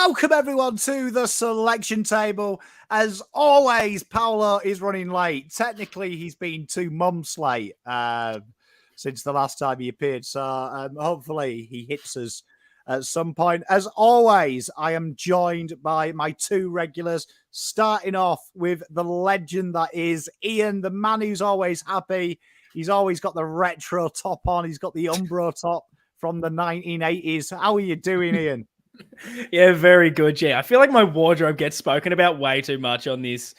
Welcome everyone to the selection table. As always, Paolo is running late. Technically, he's been 2 months late since the last time he appeared. So hopefully he hits us at some point. As always, I am joined by my 2 regulars, starting off with the legend that is Ian, the man who's always happy. He's always got the retro top on. He's got the Umbro top from the 1980s. How are you doing, Ian? Yeah, very good. Yeah, I feel like my wardrobe gets spoken about way too much on this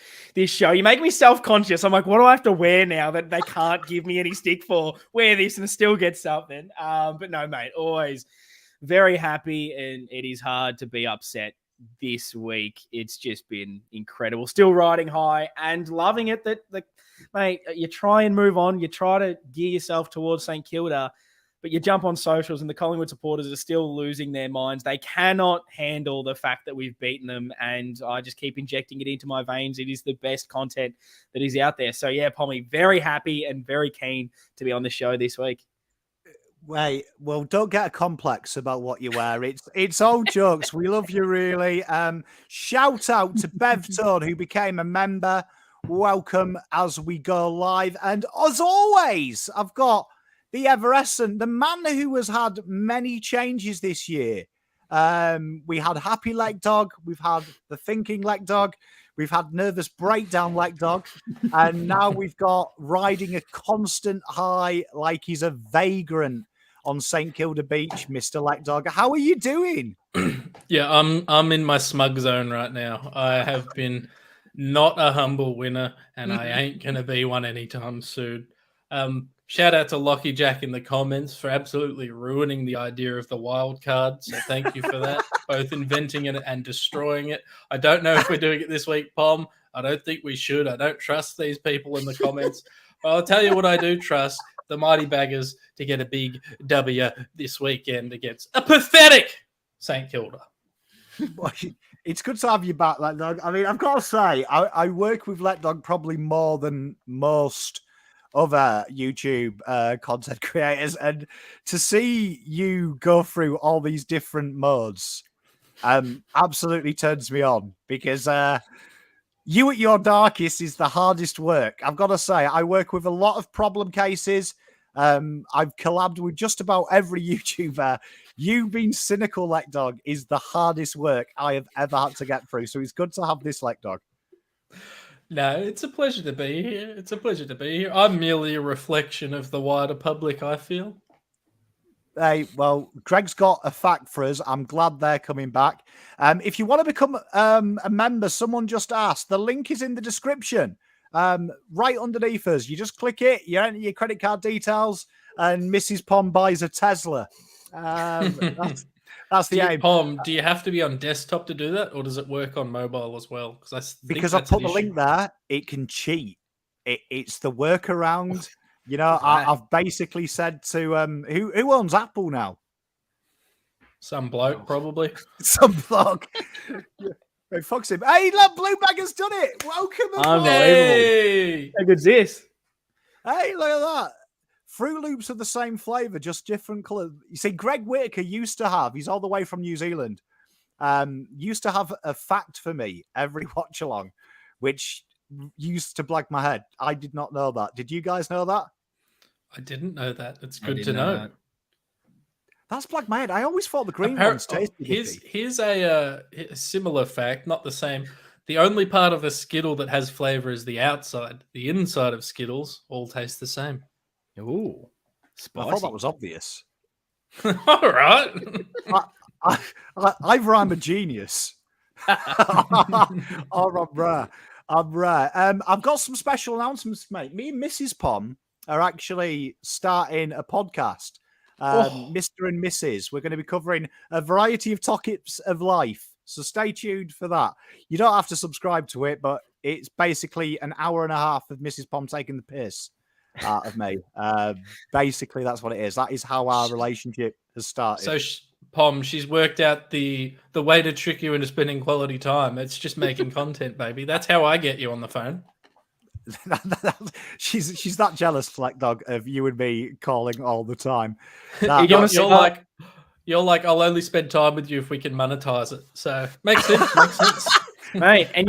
show. You make me self-conscious. I'm like, what do I have to wear now that they can't give me any stick for? Wear this and still get something. But no, mate, always very happy, and it is hard to be upset this week. It's just been incredible. Still riding high and loving it that, mate, you try and move on. You try to gear yourself towards St Kilda, but you jump on socials and the Collingwood supporters are still losing their minds. They cannot handle the fact that we've beaten them, and I just keep injecting it into my veins. It is the best content that is out there. So, yeah, Pommy, very happy and very keen to be on the show this week. Wait, well, don't get a complex about what you wear. It's all jokes. We love you, really. Shout out to Bev Toad, who became a member. Welcome as we go live. And as always, I've got the Everescent, the man who has had many changes this year. We had Happy Lekdog, we've had the Thinking Lekdog, we've had Nervous Breakdown Lekdog, and now we've got riding a constant high like he's a vagrant on St Kilda Beach, Mr. Lekdog. How are you doing? Yeah, I'm in my smug zone right now. I have been not a humble winner, and I ain't gonna be one anytime soon. Shout out to Lockie Jack in the comments for absolutely ruining the idea of the wild card. So thank you for that, both inventing it and destroying it. I don't know if we're doing it this week, Pom. I don't think we should. I don't trust these people in the comments. But I'll tell you what I do trust: the Mighty Baggers to get a big W this weekend against a pathetic St Kilda. It's good to have you back, Lekdog. I mean, I've got to say, I work with Lekdog probably more than most other YouTube content creators, and to see you go through all these different modes absolutely turns me on, because you at your darkest is the hardest work. I've got to say, I work with a lot of problem cases. I've collabed with just about every YouTuber. You being cynical, Lekdog, is the hardest work I have ever had to get through, so it's good to have this, Lekdog. No, it's a pleasure to be here. It's a pleasure to be here. I'm merely a reflection of the wider public, I feel. Hey, well, Greg's got a fact for us. I'm glad they're coming back. If you want to become a member, someone just asked. The link is in the description. Right underneath us. You just click it, you enter your credit card details, and Mrs. Pom buys a Tesla. That's the aim. Pom, do you have to be on desktop to do that, or does it work on mobile as well? Because I put the link there, it can cheat. It's the workaround. You know, I've basically said to who owns Apple now? Some bloke, probably. Some bloke. Hey, fucks him. Hey, look, Bluebag has done it. Welcome. Unbelievable. Hey! How good's this? Hey, look at that. Fruit Loops are the same flavour, just different colour. You see, Greg Whitaker used to have, he's all the way from New Zealand, used to have a fact for me every watch along, which used to blag my head. I did not know that. Did you guys know that? I didn't know that. It's good to know. That's black my head. I always thought the green ones tasted. Here's a similar fact, not the same. The only part of a Skittle that has flavour is the outside. The inside of Skittles all taste the same. Ooh, spicy. I thought that was obvious. All right. Either I'm a genius. Or I'm rare. I've got some special announcements, mate. Me and Mrs. Pom are actually starting a podcast. Mr. and Mrs. We're going to be covering a variety of topics of life. So stay tuned for that. You don't have to subscribe to it, but it's basically an hour and a half of Mrs. Pom taking the piss out of me. Basically, that's what it is. That is how our relationship has started. So, Pom, she's worked out the way to trick you into spending quality time. It's just making content, baby. That's how I get you on the phone. she's that jealous, Lekdog, of you and me calling all the time. You're like, I'll only spend time with you if we can monetize it. So makes sense. Makes sense. Mate, and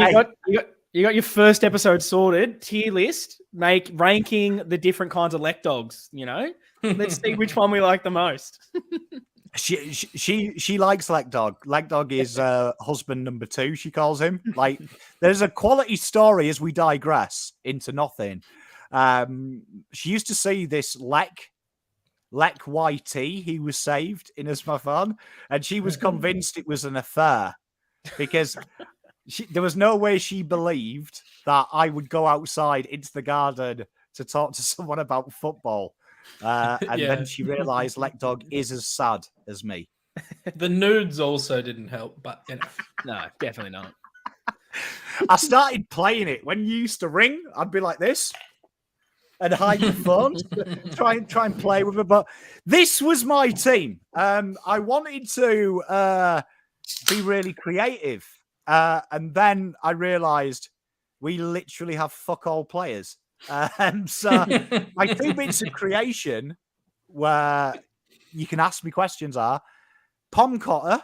you got your first episode sorted, tier list, ranking the different kinds of Lekdogs, you know? Let's see which one we like the most. She likes Lekdog. Lekdog is husband number 2, she calls him. Like, there's a quality story as we digress into nothing. She used to see this Lek YT, he was saved in his phone, and she was convinced it was an affair because there was no way she believed that I would go outside into the garden to talk to someone about football. And then she realized Lekdog is as sad as me. The nudes also didn't help, but you know. No, definitely not. I started playing it. When you used to ring, I'd be like this and hide the phone, try and play with it. But this was my team. I wanted to be really creative. And then I realized we literally have fuck all players. So my 2 bits of creation where you can ask me questions are Pom Cotter.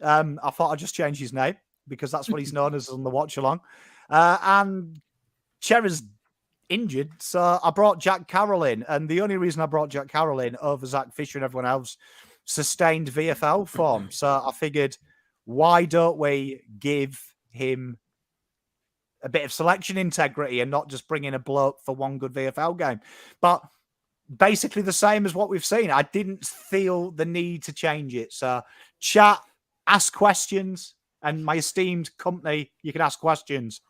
I thought I'd just change his name because that's what he's known as on the watch along. And Cherry's injured, so I brought Jack Carroll in. And the only reason I brought Jack Carroll in over Zach Fisher and everyone else, sustained VFL form. So I figured, why don't we give him a bit of selection integrity and not just bring in a bloke for one good VFL game? But basically the same as what we've seen. I didn't feel the need to change it. So chat, ask questions, and my esteemed company, you can ask questions.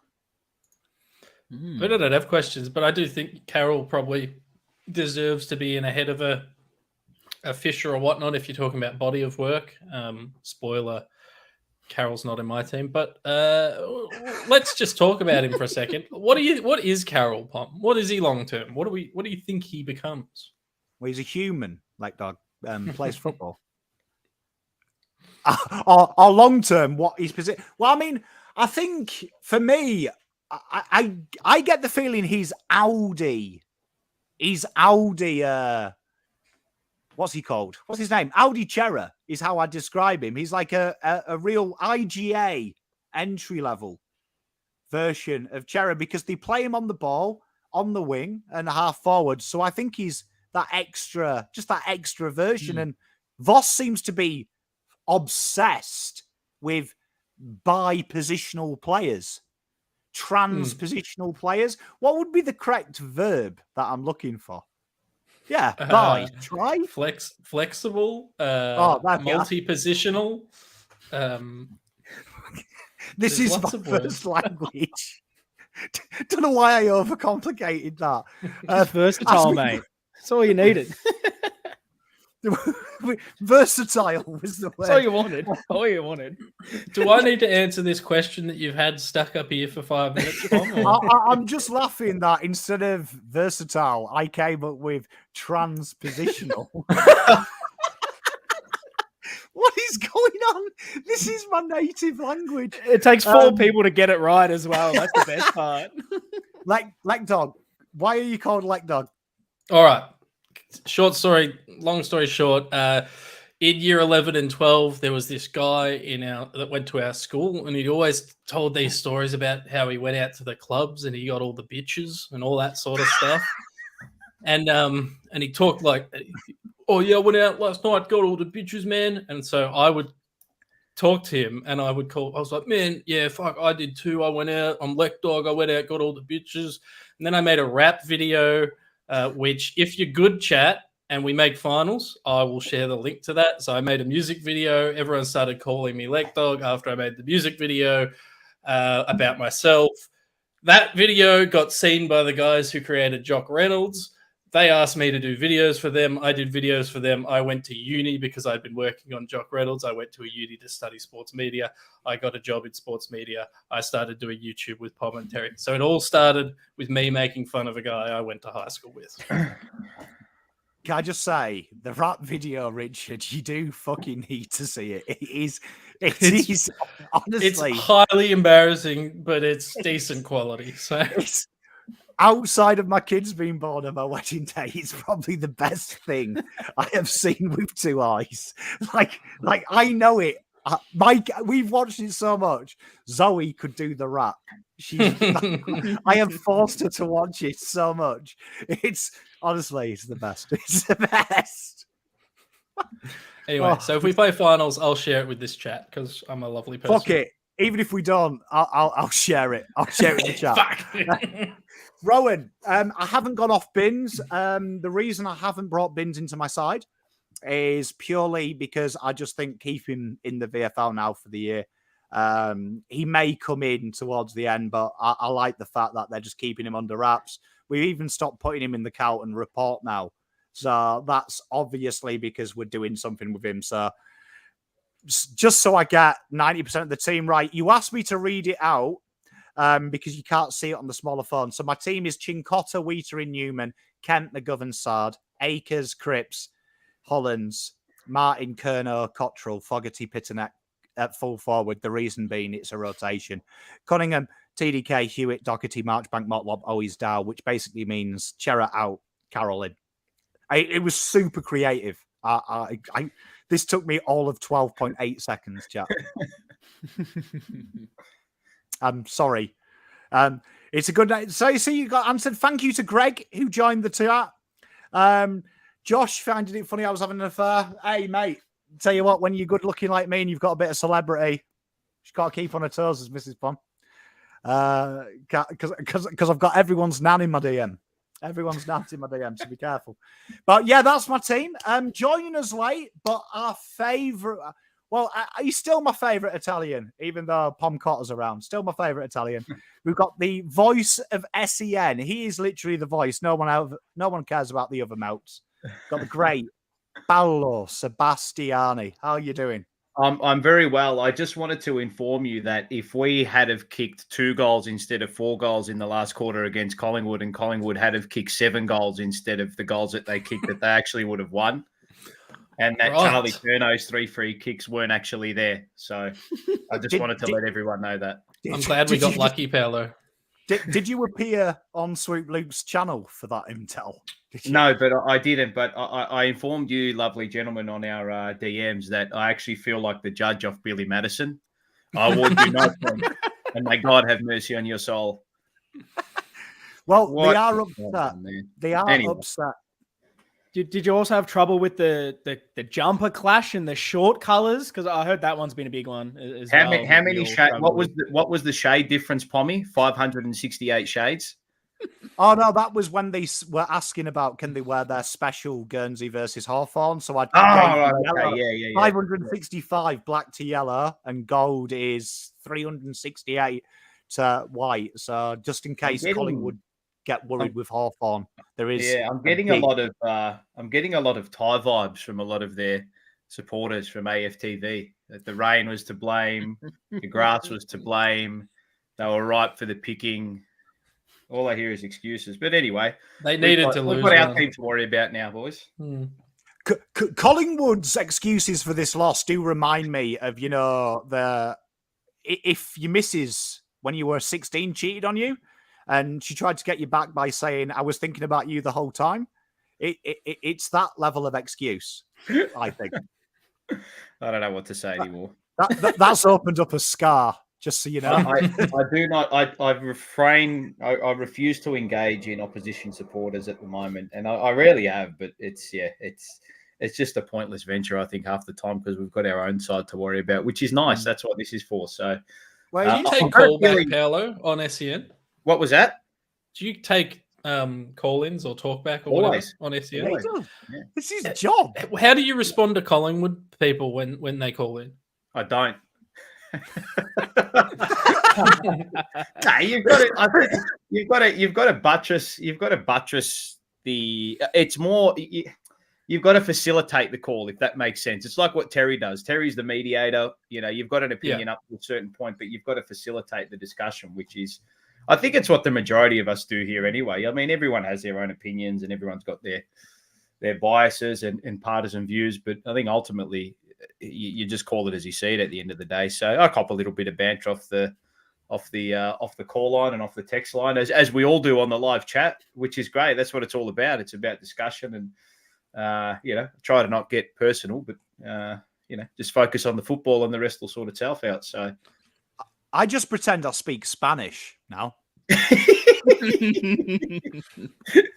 I don't have questions, but I do think Carroll probably deserves to be in ahead of a Fisher or whatnot if you're talking about body of work. Spoiler, Carroll's not in my team, but let's just talk about him for a second. What is Carroll, Pom? What is he long term? What do you think he becomes? Well, he's a human, Lekdog, plays football. Or long term, what he's position? Well, I mean, I think for me, I get the feeling he's Audi. He's Audi. What's he called? What's his name? Audi Chera is how I describe him. He's like a real IGA entry level version of Chera because they play him on the ball, on the wing, and half forward. So I think he's that extra version. And Voss seems to be obsessed with bi-positional players, trans-positional players. What would be the correct verb that I'm looking for? Yeah, try. Flexible, multi-positional. This is my first language. Don't know why I overcomplicated that. Versatile, mate. That's all you needed. Versatile was the word. That's all you wanted. Do I need to answer this question that you've had stuck up here for 5 minutes, Tom? I'm just laughing that instead of versatile, I came up with transpositional. What is going on? This is my native language. It takes 4 people to get it right as well. That's the best part. Lekdog. Why are you called Lekdog? All right. Long story short, in year 11 and 12, there was this guy that went to our school, and he always told these stories about how he went out to the clubs and he got all the bitches and all that sort of stuff. And he talked like, oh yeah, I went out last night, got all the bitches, man. And so I would talk to him and I was like, man, yeah, fuck, I did too. I went out, I'm Lekdog, I went out, got all the bitches. And then I made a rap video, which if you're good, chat, and we make finals, I will share the link to that. So I made a music video. Everyone started calling me Lekdog after I made the music video about myself. That video got seen by the guys who created Jock Reynolds. They asked me to do videos for them. I did videos for them. I went to uni because I'd been working on Jock Reynolds. I went to a uni to study sports media. I got a job in sports media. I started doing YouTube with Pommy Terry. So it all started with me making fun of a guy I went to high school with. Can I just say, the rap video, Richard, you do fucking need to see it. It is honestly. It's highly embarrassing, but it's decent quality. So outside of my kids being born on my wedding day, it's probably the best thing I have seen with two eyes. Like I know it. We've watched it so much. Zoe could do the rap. I have forced her to watch it so much. It's honestly, it's the best. It's the best. Anyway, so if we play finals, I'll share it with this chat because I'm a lovely person. Fuck it. Even if we don't, I'll share it. I'll share it in the chat. Fuck. Rowan, I haven't gone off bins. The reason I haven't brought bins into my side is purely because I just think keep him in the VFL now for the year. He may come in towards the end, but I like the fact that they're just keeping him under wraps. We've even stopped putting him in the Carlton report now. So that's obviously because we're doing something with him. So just so I get 90% of the team right, you asked me to read it out because you can't see it on the smaller phone. So my team is Chincotta, Wheater, Newman, Kent, McGovern, Sard, Akers, Cripps, Hollands, Martin, Kerno, Cottrell, Fogarty, Pitterneck at full forward. The reason being it's a rotation. Cunningham, TDK, Hewitt, Doherty, Marchbank, Motlop, Owies, Dow, which basically means Chera out, Carroll in. It was super creative. This took me all of 12.8 seconds, chat. I'm sorry. It's a good night. So you see, you got answered. Thank you to Greg who joined the chat. Josh finding it funny I was having an affair. Hey, mate, tell you what, when you're good looking like me and you've got a bit of celebrity, she's got to keep on her toes, as Mrs. Pom. Because I've got everyone's nan in my DM. Everyone's nan in my DM, so be careful. But yeah, that's my team. Joining us late, but our favourite... Well, he's still my favourite Italian, even though Pom Cotter's around. Still my favourite Italian. We've got the voice of SEN. He is literally the voice. No one cares about the other mounts. Got the great Paolo Sebastiani. How are you doing? I'm very well. I just wanted to inform you that if we had have kicked 2 goals instead of 4 goals in the last quarter against Collingwood, and Collingwood had have kicked 7 goals instead of the goals that they kicked, that they actually would have won. And that Charlie Curno's 3 free kicks weren't actually there. So I just wanted to let everyone know that. I'm glad we got lucky, Paolo. Did you appear on Swoop Luke's channel for that intel? No, but I didn't. But I informed you, lovely gentlemen, on our DMs that I actually feel like the judge of Billy Madison. I award you no point, and may God have mercy on your soul. Well, they are upset. They are upset. Did you also have trouble with the jumper clash and the short colors? Because I heard that one's been a big one. How many shades? What was the shade difference, Pommy? 568 shades. Oh no, that was when they were asking about can they wear their special Guernsey versus Hawthorn. So I yeah. 565 black to yellow, and gold is 368 to white. So just in case Collingwood get worried with Hawthorn, there is. Yeah, I'm getting a lot of Thai vibes from a lot of their supporters from AFTV. That the rain was to blame, the grass was to blame. They were ripe for the picking. All I hear is excuses. But anyway, they needed to lose. We've got our team to worry about now, boys. Collingwood's excuses for this loss do remind me of, if your missus, when you were 16, cheated on you, and she tried to get you back by saying, I was thinking about you the whole time. It's that level of excuse, I think. I don't know what to say anymore. That's opened up a scar. Just so you know, I do not. I refrain. I refuse to engage in opposition supporters at the moment, and I rarely have. But it's just a pointless venture, I think, half the time because we've got our own side to worry about, which is nice. That's what this is for. So, do you take callback, Paolo, on SEN? What was that? Do you take call-ins or talkback or Always. whatever on SEN? Yeah. It's his job. How do you respond to Collingwood people when they call in? I don't. No, you've got to buttress the. It's more. You've got to facilitate the call, if that makes sense. It's like what Terry does. Terry's the mediator. You've got an opinion up to a certain point, but you've got to facilitate the discussion, which is, I think it's what the majority of us do here anyway. I mean, everyone has their own opinions and everyone's got their biases and partisan views, but I think ultimately you just call it as you see it at the end of the day. So I cop a little bit of banter off the off the call line and off the text line, as we all do on the live chat, which is great. That's what it's all about. It's about discussion and try to not get personal, but just focus on the football and the rest will sort itself out. So I just pretend I speak Spanish now.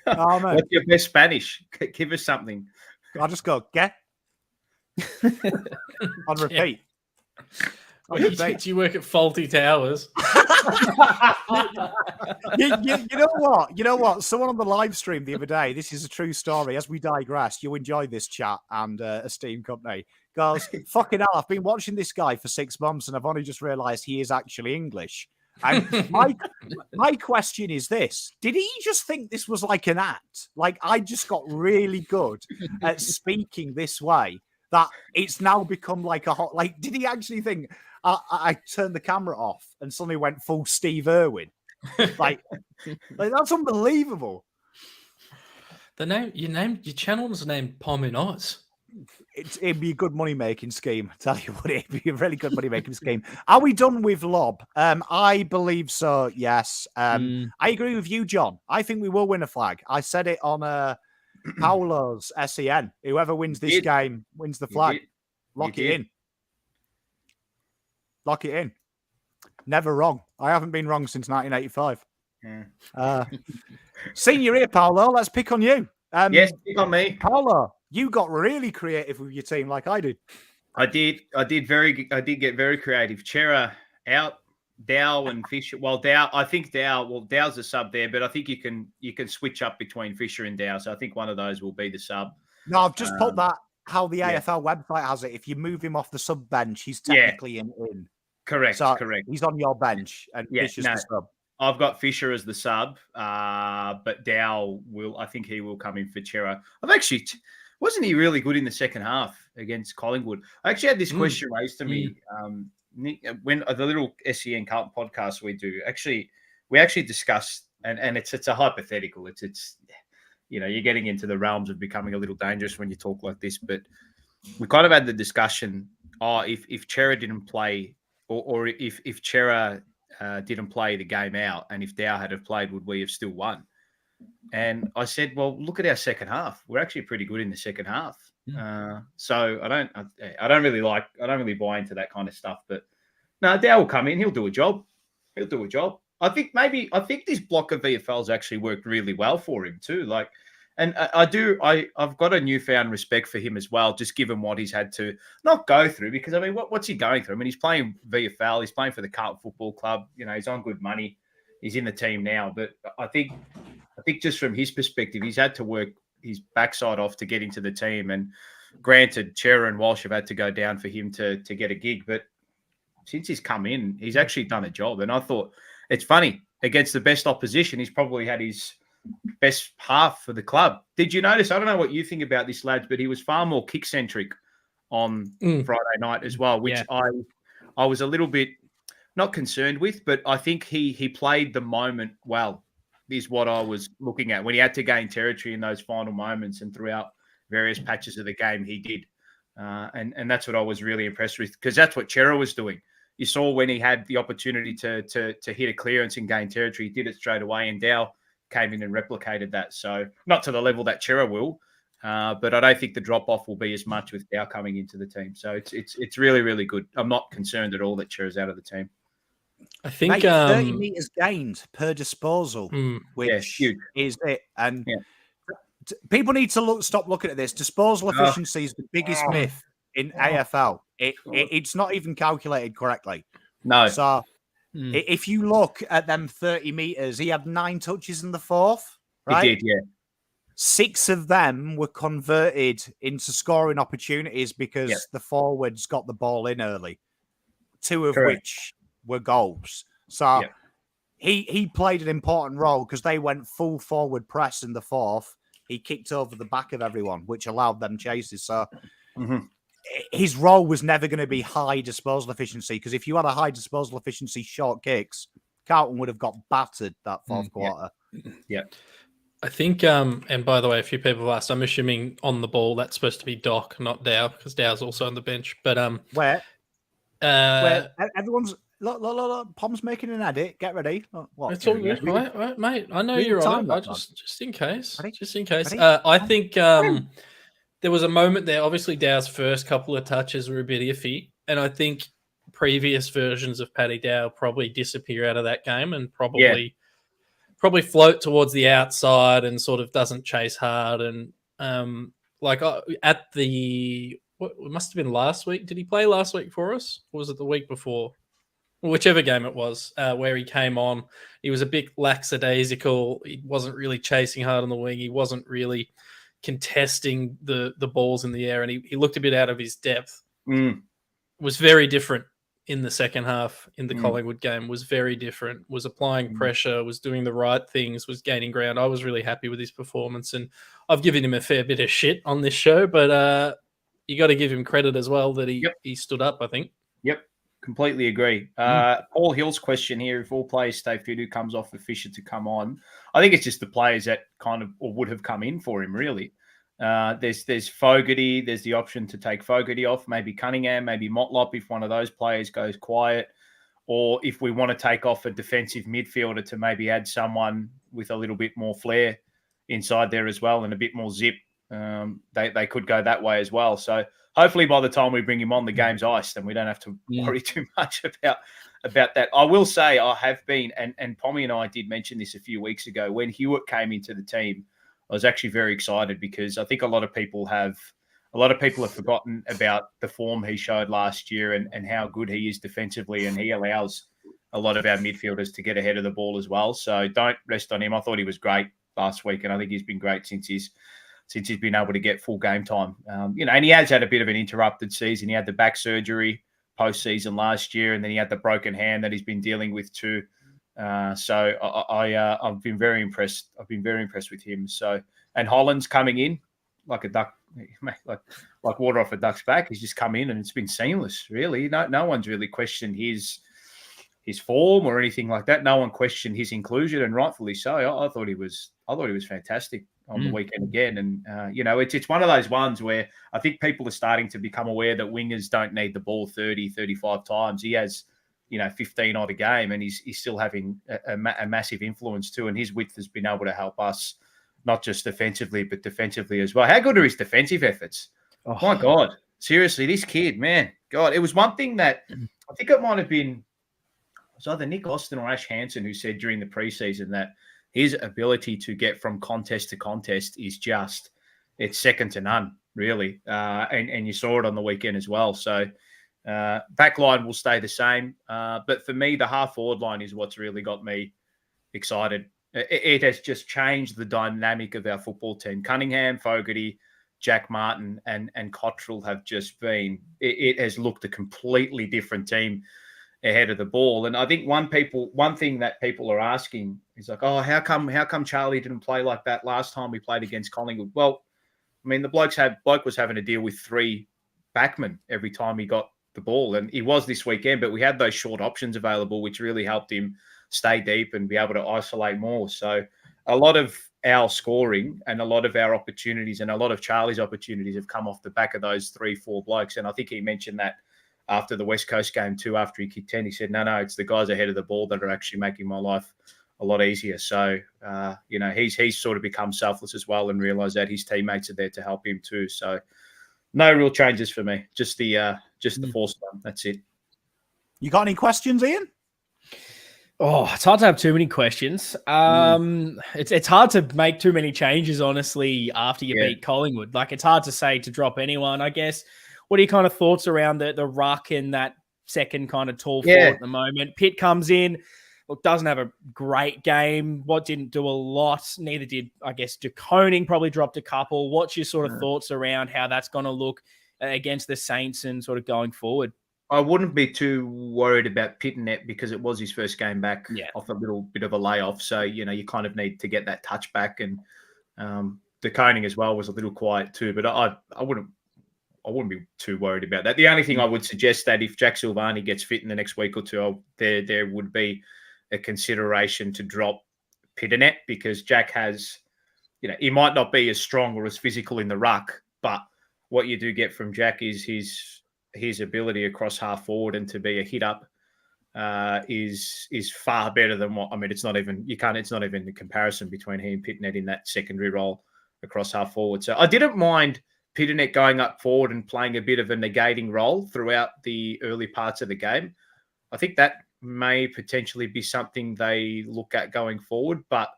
Oh, man. What's your best Spanish? Give us something. I'll just go, ¿qué? On repeat. Do you work at Faulty Towers? you know what? Someone on the live stream the other day, this is a true story. As we digress, you enjoy this chat and esteemed company. Goes, fucking hell, I've been watching this guy for 6 months and I've only just realised he is actually English. And my question is this: did he just think this was like an act? Like I just got really good at speaking this way that it's now become like a hot. Like, did he actually think I turned the camera off and suddenly went full Steve Irwin? Like that's unbelievable. Your channel's named Pommy Terry. It'd be a good money-making scheme. I tell you what, it'd be a really good money-making scheme. Are we done with Lob? I believe so, yes. I agree with you, John. I think we will win a flag. I said it on Paolo's SEN. Whoever wins this game wins the flag. Lock it in. Lock it in. Never wrong. I haven't been wrong since 1985. Yeah. Senior here, Paolo. Let's pick on you. Yes, pick on me. Paolo, you got really creative with your team like I did. I did get very creative. Chera out, Dow and Fisher. Well, Dow's a sub there, but I think you can switch up between Fisher and Dow. So I think one of those will be the sub. No, I've just put that how the AFL website has it. If you move him off the sub bench, he's technically in. Correct, so correct. He's on your bench and Fisher's the sub. I've got Fisher as the sub, but Dow I think he will come in for Chera. Wasn't he really good in the second half against Collingwood? I actually had this question raised to me when the little SEN Carlton podcast we do. We actually discussed, and it's a hypothetical. It's you're getting into the realms of becoming a little dangerous when you talk like this. But we kind of had the discussion: if Chera didn't play, or if Chera didn't play the game out, and if Dow had have played, would we have still won? And I said, well, look at our second half. We're actually pretty good in the second half. So I don't really buy into that kind of stuff. But no, Dow will come in. He'll do a job. I think this block of VFLs actually worked really well for him too. I've got a newfound respect for him as well, just given what he's had to not go through. Because I mean, what's he going through? I mean, he's playing VFL. He's playing for the Carlton Football Club. He's on good money. He's in the team now. But I think just from his perspective, he's had to work his backside off to get into the team. And granted, Chera and Walsh have had to go down for him to get a gig. But since he's come in, he's actually done a job. And I thought it's funny, against the best opposition, he's probably had his best half for the club. Did you notice? I don't know what you think about this, lads, but he was far more kick-centric on Friday night as well, which I was a little bit not concerned with, but I think he played the moment well, is what I was looking at. When he had to gain territory in those final moments and throughout various patches of the game, he did. And that's what I was really impressed with, because that's what Chera was doing. You saw when he had the opportunity to hit a clearance and gain territory, he did it straight away, and Dow came in and replicated that. So not to the level that Chera will, but I don't think the drop-off will be as much with Dow coming into the team. So it's really, really good. I'm not concerned at all that Chera's out of the team. I think 30 meters gained per disposal, which is it. And people need to stop looking at this. Disposal efficiency is the biggest myth in AFL. It's not even calculated correctly. No. So if you look at them 30 meters, he had 9 touches in the fourth. Right? He did, yeah. 6 of them were converted into scoring opportunities because the forwards got the ball in early. 2 of which were goals. So he played an important role because they went full forward press in the fourth. He kicked over the back of everyone, which allowed them chases. So his role was never going to be high disposal efficiency, because if you had a high disposal efficiency short kicks, Carlton would have got battered that fourth quarter. Yeah. I think, and by the way, a few people have asked, I'm assuming on the ball that's supposed to be Doc, not Dow, because Dow's also on the bench. But where everyone's Look. Pom's making an edit. Get ready. What? It's all good, right, mate. I know Read you're on time it. that, Just in case. Ready? Just in case. Ready? I think there was a moment there. Obviously, Dow's first couple of touches were a bit iffy, and I think previous versions of Paddy Dow probably disappear out of that game and probably float towards the outside and sort of doesn't chase hard. And at the what it must have been last week. Did he play last week for us? Or was it the week before? Whichever game it was, where he came on, he was a bit lackadaisical. He wasn't really chasing hard on the wing. He wasn't really contesting the balls in the air, and he looked a bit out of his depth. Was very different in the second half in the Collingwood game. Was very different. Was applying pressure. Was doing the right things. Was gaining ground. I was really happy with his performance, and I've given him a fair bit of shit on this show, but you got to give him credit as well that he stood up. I think. Yep. Completely agree. Paul Hill's question here: if all players stay fit, who comes off for Fisher to come on? I think it's just the players that kind of or would have come in for him. Really, there's Fogarty. There's the option to take Fogarty off. Maybe Cunningham. Maybe Motlop if one of those players goes quiet, or if we want to take off a defensive midfielder to maybe add someone with a little bit more flair inside there as well and a bit more zip. They could go that way as well. So. Hopefully, by the time we bring him on, the game's iced, and we don't have to worry too much about that. I will say I have been, and Pommy and I did mention this a few weeks ago when Hewitt came into the team. I was actually very excited because I think a lot of people have forgotten about the form he showed last year and how good he is defensively, and he allows a lot of our midfielders to get ahead of the ball as well. So don't rest on him. I thought he was great last week, and I think he's been great since he's been able to get full game time. And he has had a bit of an interrupted season. He had the back surgery post-season last year, and then he had the broken hand that he's been dealing with too. So I've been very impressed. I've been very impressed with him. So, and Holland's coming in like a duck, like water off a duck's back. He's just come in and it's been seamless, really. No one's really questioned his form or anything like that. No one questioned his inclusion, and rightfully so. I thought he was fantastic on the weekend again. And, it's one of those ones where I think people are starting to become aware that wingers don't need the ball 30, 35 times. He has, 15 odd a game, and he's still having a massive influence too. And his width has been able to help us, not just defensively, but defensively as well. How good are his defensive efforts? Oh, my God. Seriously, this kid, man. God, it was one thing that I think it might have been, it was either Nick Austin or Ash Hansen who said during the preseason that his ability to get from contest to contest is it's second to none, really. And you saw it on the weekend as well. So back line will stay the same. But for me, the half-forward line is what's really got me excited. It has just changed the dynamic of our football team. Cunningham, Fogarty, Jack Martin, and Cottrell have just been – it has looked a completely different team ahead of the ball. And I think one thing that people are asking is like, oh, how come Charlie didn't play like that last time we played against Collingwood? Well, I mean, the bloke was having to deal with three backmen every time he got the ball. And he was this weekend, but we had those short options available, which really helped him stay deep and be able to isolate more. So a lot of our scoring and a lot of our opportunities and a lot of Charlie's opportunities have come off the back of those 3-4 blokes. And I think he mentioned that after the West Coast game too, after he kicked 10, he said, no, it's the guys ahead of the ball that are actually making my life a lot easier. So, he's sort of become selfless as well and realised that his teammates are there to help him too. So no real changes for me, just the force one. That's it. You got any questions, Ian? Oh, it's hard to have too many questions. It's hard to make too many changes, honestly, after you beat Collingwood. Like, it's hard to say to drop anyone, I guess. What are your kind of thoughts around the ruck and that second kind of tall forward at the moment? Pitt comes in, doesn't have a great game. Didn't do a lot. Neither did, I guess, De Koning probably dropped a couple. What's your sort of thoughts around how that's going to look against the Saints and sort of going forward? I wouldn't be too worried about Pittonet because it was his first game back off a little bit of a layoff. So, you kind of need to get that touch back. And De Koning as well was a little quiet too. But I wouldn't be too worried about that. The only thing I would suggest that if Jack Silvani gets fit in the next week or two, there would be a consideration to drop Pittonet because Jack has, he might not be as strong or as physical in the ruck, but what you do get from Jack is his ability across half forward and to be a hit up is far better than what. I mean, it's not even the comparison between he and Pittonet in that secondary role across half forward. So I didn't mind Pittonet going up forward and playing a bit of a negating role throughout the early parts of the game. I think that may potentially be something they look at going forward, but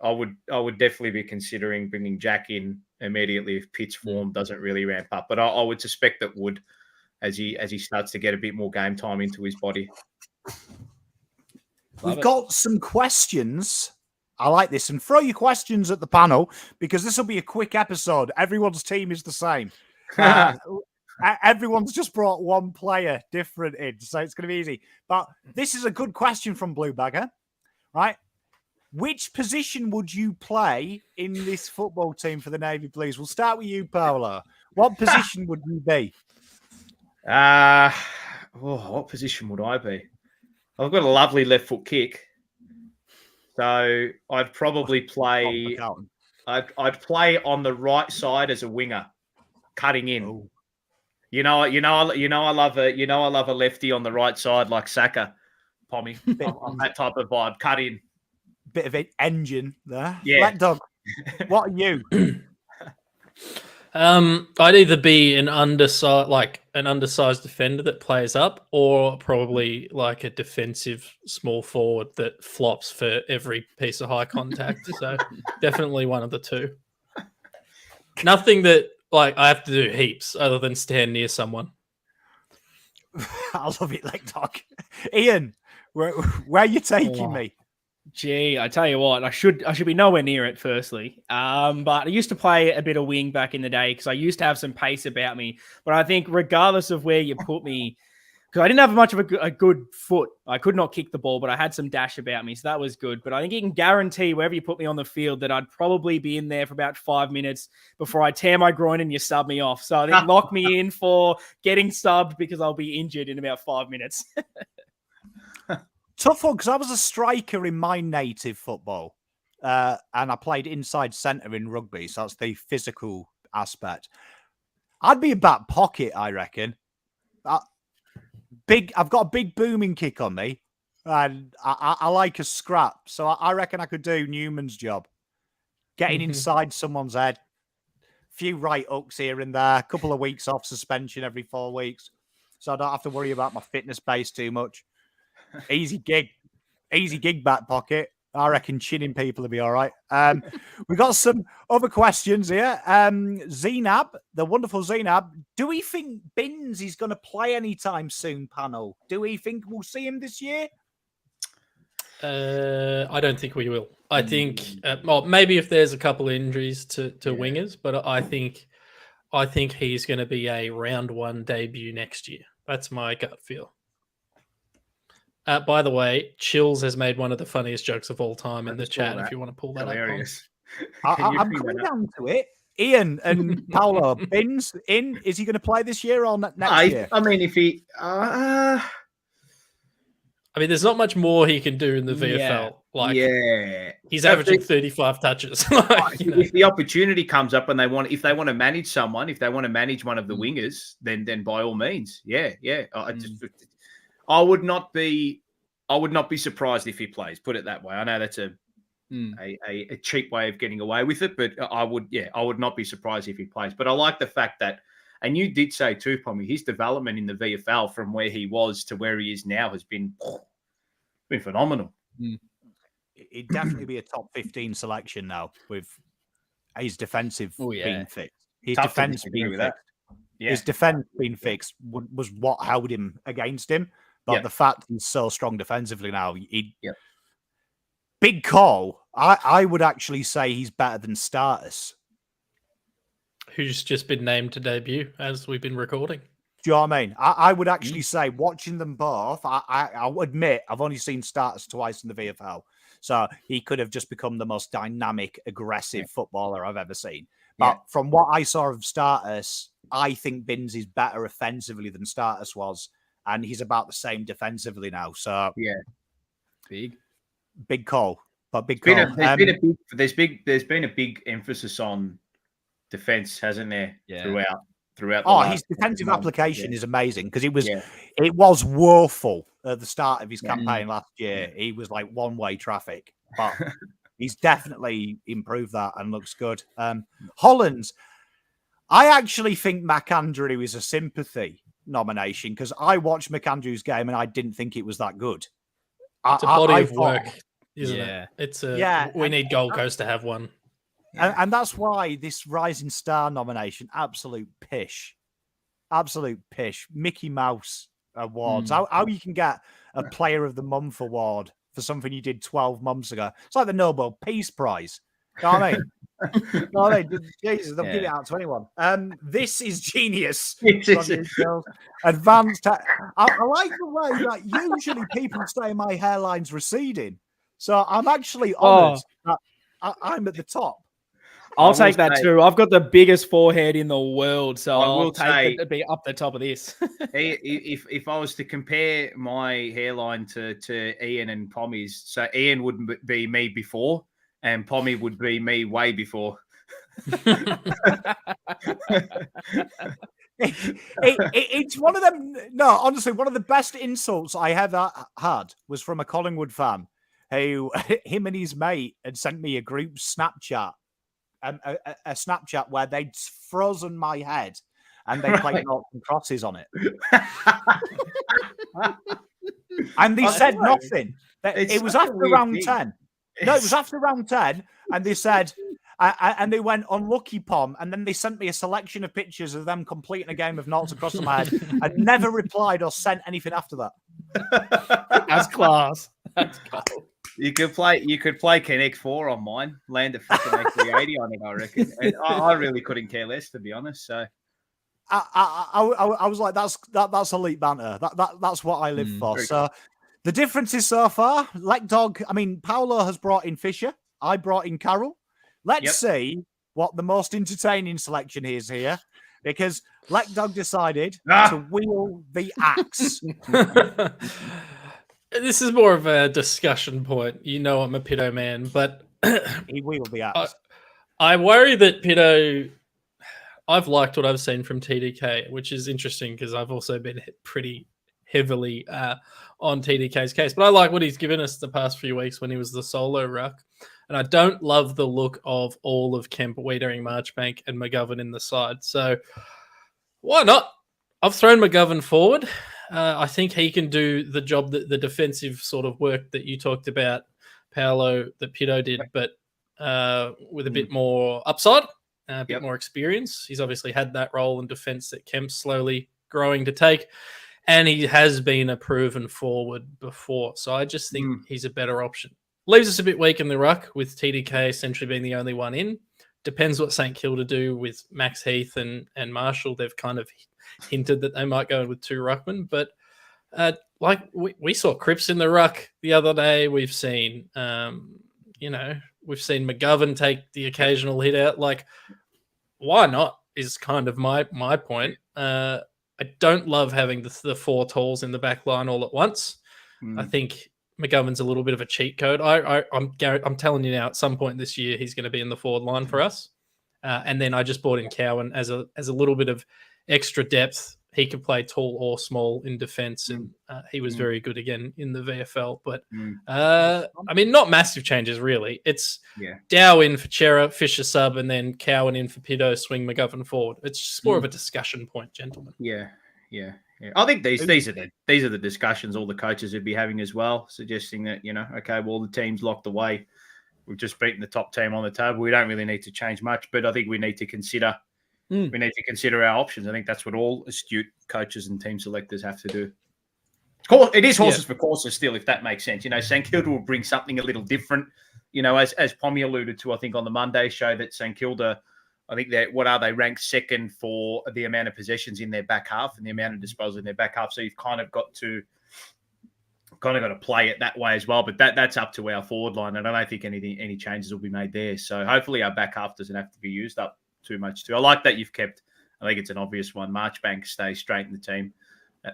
I would definitely be considering bringing Jack in immediately if Pitt's form doesn't really ramp up. But I would suspect that would as he starts to get a bit more game time into his body. We've got some questions. I like this. And throw your questions at the panel because this will be a quick episode. Everyone's team is the same. Everyone's just brought one player different in, so it's going to be easy. But this is a good question from Blue Bagger, right? Which position would you play in this football team for the Navy Blues? We'll start with you, Paolo. What position would you be? What position would I be? I've got a lovely left foot kick, so I'd probably play. I'd play on the right side as a winger, cutting in. Oh. I love a lefty on the right side like Saka, Pommy. That type of vibe, cut in. Bit of an engine there. Yeah. Lekdog, what are you? I'd either be an undersized defender that plays up, or probably like a defensive small forward that flops for every piece of high contact. So definitely one of the two. Nothing that I have to do heaps other than stand near someone. I love it, Lekdog. Ian, where are you taking me? Gee, I tell you what, I should be nowhere near it. Firstly, but I used to play a bit of wing back in the day because I used to have some pace about me. But I think regardless of where you put me, because I didn't have much of a good foot, I could not kick the ball, but I had some dash about me, so that was good. But I think you can guarantee wherever you put me on the field that I'd probably be in there for about 5 minutes before I tear my groin and you sub me off. So I think lock me in for getting subbed because I'll be injured in about 5 minutes. Tough one, because I was a striker in my native football, and I played inside centre in rugby, so that's the physical aspect. I'd be a back pocket, I reckon. I've got a big booming kick on me, and I like a scrap, so I reckon I could do Newman's job. Getting inside someone's head, few right hooks here and there, a couple of weeks off suspension every 4 weeks, so I don't have to worry about my fitness base too much. Easy gig back pocket. I reckon chinning people will be all right. We got some other questions here. Zenab, the wonderful Zenab, do we think Binns is going to play anytime soon, panel? Do we think we'll see him this year? I don't think we will. I think maybe if there's a couple of injuries to wingers, but I think he's going to be a round one debut next year. That's my gut feel. By the way, Chills has made one of the funniest jokes of all time in the chat. If you want to pull that Hilarious. up, I'm coming down to it. Ian and Paolo, Binns in. Is he going to play this year or next year? I mean, if he, there's not much more he can do in the VFL. He's averaging 35 touches. If the opportunity comes up and if they want to manage someone, if they want to manage one of the wingers, then by all means, I would not be surprised if he plays. Put it that way. I know that's a cheap way of getting away with it, but I would not be surprised if he plays. But I like the fact that, and you did say too, Pommy, his development in the VFL from where he was to where he is now has been phenomenal. He'd definitely be a top 15 selection now with his defensive being fixed. His defense being fixed. Yeah. His defense being fixed was what held him against him. But the fact he's so strong defensively now, big call. I would actually say he's better than Status, who's just been named to debut as we've been recording. Do you know what I mean? I would actually say, watching them both, I'll admit I've only seen Status twice in the VFL, so he could have just become the most dynamic, aggressive footballer I've ever seen. But from what I saw of Status, I think Binns is better offensively than Status was. And he's about the same defensively now. So big call, but big call. There's been a big emphasis on defense, hasn't there? Throughout. His defensive application is amazing because it was woeful at the start of his campaign last year, he was like one-way traffic, but he's definitely improved that and looks good. Hollands, I actually think McAndrew is a sympathy nomination because I watched McAndrew's game and I didn't think it was that good. It's a body of work, isn't it? It's we need Gold Coast to have one. And that's why this Rising Star nomination, absolute pish. Mickey Mouse awards. How you can get a Player of the Month award for something you did 12 months ago. It's like the Nobel Peace Prize. You know what I mean? Jesus, they'll give it out to anyone. This is genius. Advanced. I like the way that usually people say my hairline's receding. So I'm actually honoured that I'm at the top. I'll take that too. I've got the biggest forehead in the world, so I'll take it to be up the top of this. if I was to compare my hairline to Ian and Pommy's, so Ian would be me before, and Pommy would be me way before. It's one of them. No, honestly, one of the best insults I ever had was from a Collingwood fan who, him and his mate had sent me a group Snapchat. A Snapchat where they'd frozen my head and they played noughts and crosses on it. And they said nothing. It was after round 10. No, it was after round 10. And they said, and they went unlucky, Pom. And then they sent me a selection of pictures of them completing a game of noughts across my head. I'd never replied or sent anything after that. That's class. That's cool. You could play Connect 4 on mine, land a fucking 380 on it, I reckon. And I really couldn't care less, to be honest. So I was like, that's elite banter. That's what I live for. So the differences so far, Lekdog, I mean, Paolo has brought in Fisher. I brought in Carroll. Let's see what the most entertaining selection is here, because Lekdog decided to wield the axe. This is more of a discussion point. You know I'm a Pitto man, but he wielded the axe. I worry that Pitto... I've liked what I've seen from TDK, which is interesting because I've also been pretty heavily on TDK's case. But I like what he's given us the past few weeks when he was the solo ruck. And I don't love the look of all of Kemp, Wiedering, Marchbank, and McGovern in the side. So why not? I've thrown McGovern forward. I think he can do the job, that the defensive sort of work that you talked about, Paolo, that Pitto did, but with a bit more upside, a bit more experience. He's obviously had that role in defense that Kemp's slowly growing to take, and he has been a proven forward before. So I just think he's a better option. Leaves us a bit weak in the ruck with TDK essentially being the only one in. Depends what St Kilda do with Max Heath and Marshall. They've kind of hinted that they might go with 2 ruckmen, but like we saw Cripps in the ruck the other day. We've seen, we've seen McGovern take the occasional hit out. Like, why not is kind of my point. I don't love having the 4 talls in the back line all at once. I think McGovern's a little bit of a cheat code. I'm telling you now, at some point this year, he's going to be in the forward line for us. And then I just brought in Cowan as a little bit of extra depth. He could play tall or small in defence, and he was very good again in the VFL. But I mean, not massive changes really. It's Dow in for Chera, Fisher sub, and then Cowan in for Pitto, swing McGovern forward. It's just more of a discussion point, gentlemen. Yeah. I think these are the discussions all the coaches would be having as well, suggesting that, okay, well, the team's locked away. We've just beaten the top team on the table. We don't really need to change much, but I think we need to consider our options. I think that's what all astute coaches and team selectors have to do. Of course, it is horses for courses still, if that makes sense. St Kilda will bring something a little different. As Pommy alluded to, I think on the Monday show, that St Kilda, I think they ranked second for the amount of possessions in their back half and the amount of disposal in their back half. So you've kind of got to play it that way as well. But that's up to our forward line, and I don't think any changes will be made there. So hopefully our back half doesn't have to be used up too much too. I like that you've kept. I think it's an obvious one. Marchbank stays straight in the team.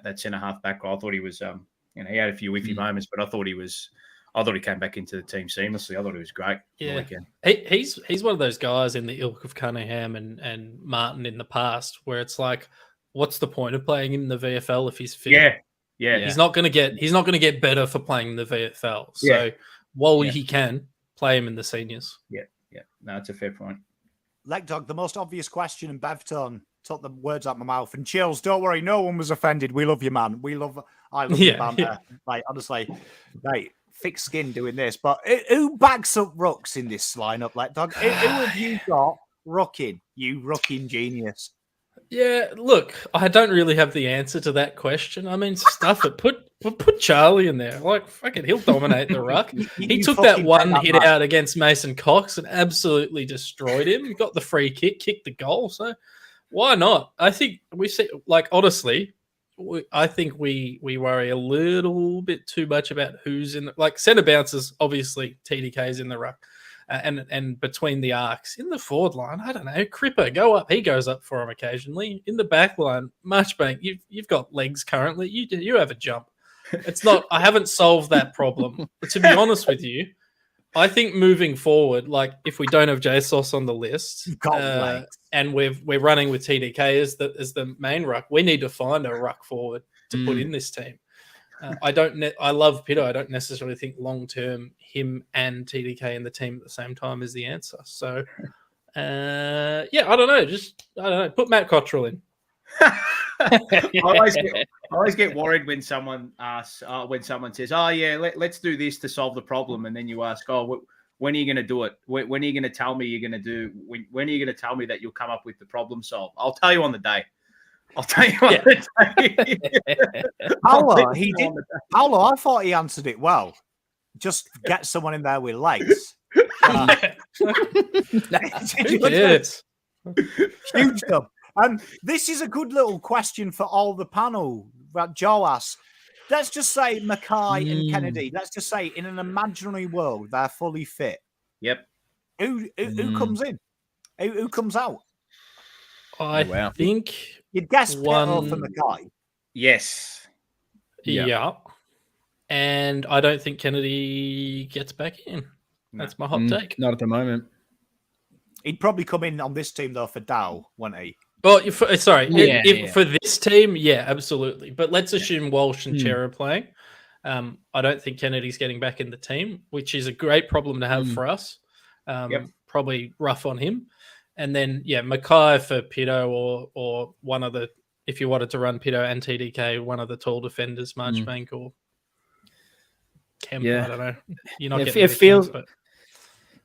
That centre half back. I thought he was. He had a few iffy moments, but I thought he came back into the team seamlessly. I thought he was great. Yeah, he's one of those guys in the ilk of Cunningham and Martin in the past, where it's like, what's the point of playing in the VFL if he's fit? Yeah. Yeah. He's not going to get better for playing the VFL. So while he can, play him in the seniors. Yeah. No, that's a fair point. Lekdog, the most obvious question, and Bevton took the words out my mouth. And Chills, don't worry, no one was offended. We love you, man. I love your banter. Yeah. Like, honestly, like, thick skin doing this. But who backs up rucks in this lineup, Lekdog? Who have you got rucking? You rucking genius. Yeah, look, I don't really have the answer to that question. I mean, stuff it. Put Charlie in there. Like, fucking, he'll dominate the ruck. He took that one hit out against Mason Cox and absolutely destroyed him. He got the free kick, kicked the goal. So why not? I think we see, like, honestly, I think we worry a little bit too much about who's in the, like, centre bouncers. Obviously, TDK's in the ruck. And between the arcs in the forward line, I don't know. Cripper, go up. He goes up for him occasionally. In the back line, Marchbank, you've got legs currently. You have a jump. It's not. I haven't solved that problem. But to be honest with you, I think moving forward, like if we don't have JSOS on the list, and we're running with TDK as the main ruck, we need to find a ruck forward to put in this team. I love Pito. I don't necessarily think long term him and TDK in the team at the same time is the answer. So, I don't know. Put Matt Cottrell in. I always get worried when someone asks, when someone says, "Oh yeah, let's do this to solve the problem," and then you ask, "Oh, when are you going to do it? When are you going to tell me you're going to do? When are you going to tell me that you'll come up with the problem solve?" I'll tell you on the day. Paolo, I thought he answered it well. Just get someone in there with legs. Huge job. This is a good little question for all the panel. Joe asks, let's just say Mackay and Kennedy. Let's just say in an imaginary world, they're fully fit. Yep. Who comes in? Who comes out? I think you'd guess Paolo for Mackay. Yes. Yeah. And I don't think Kennedy gets back in. That's my hot take. Not at the moment. He'd probably come in on this team though for Dow, wouldn't he? Well, for this team, absolutely. But let's assume Walsh and Cher are playing. I don't think Kennedy's getting back in the team, which is a great problem to have for us. Probably rough on him. And then, Mackay for Pito or one of the, if you wanted to run Pito and TDK, one of the tall defenders, Marchbank or Kemp, I don't know. You're not getting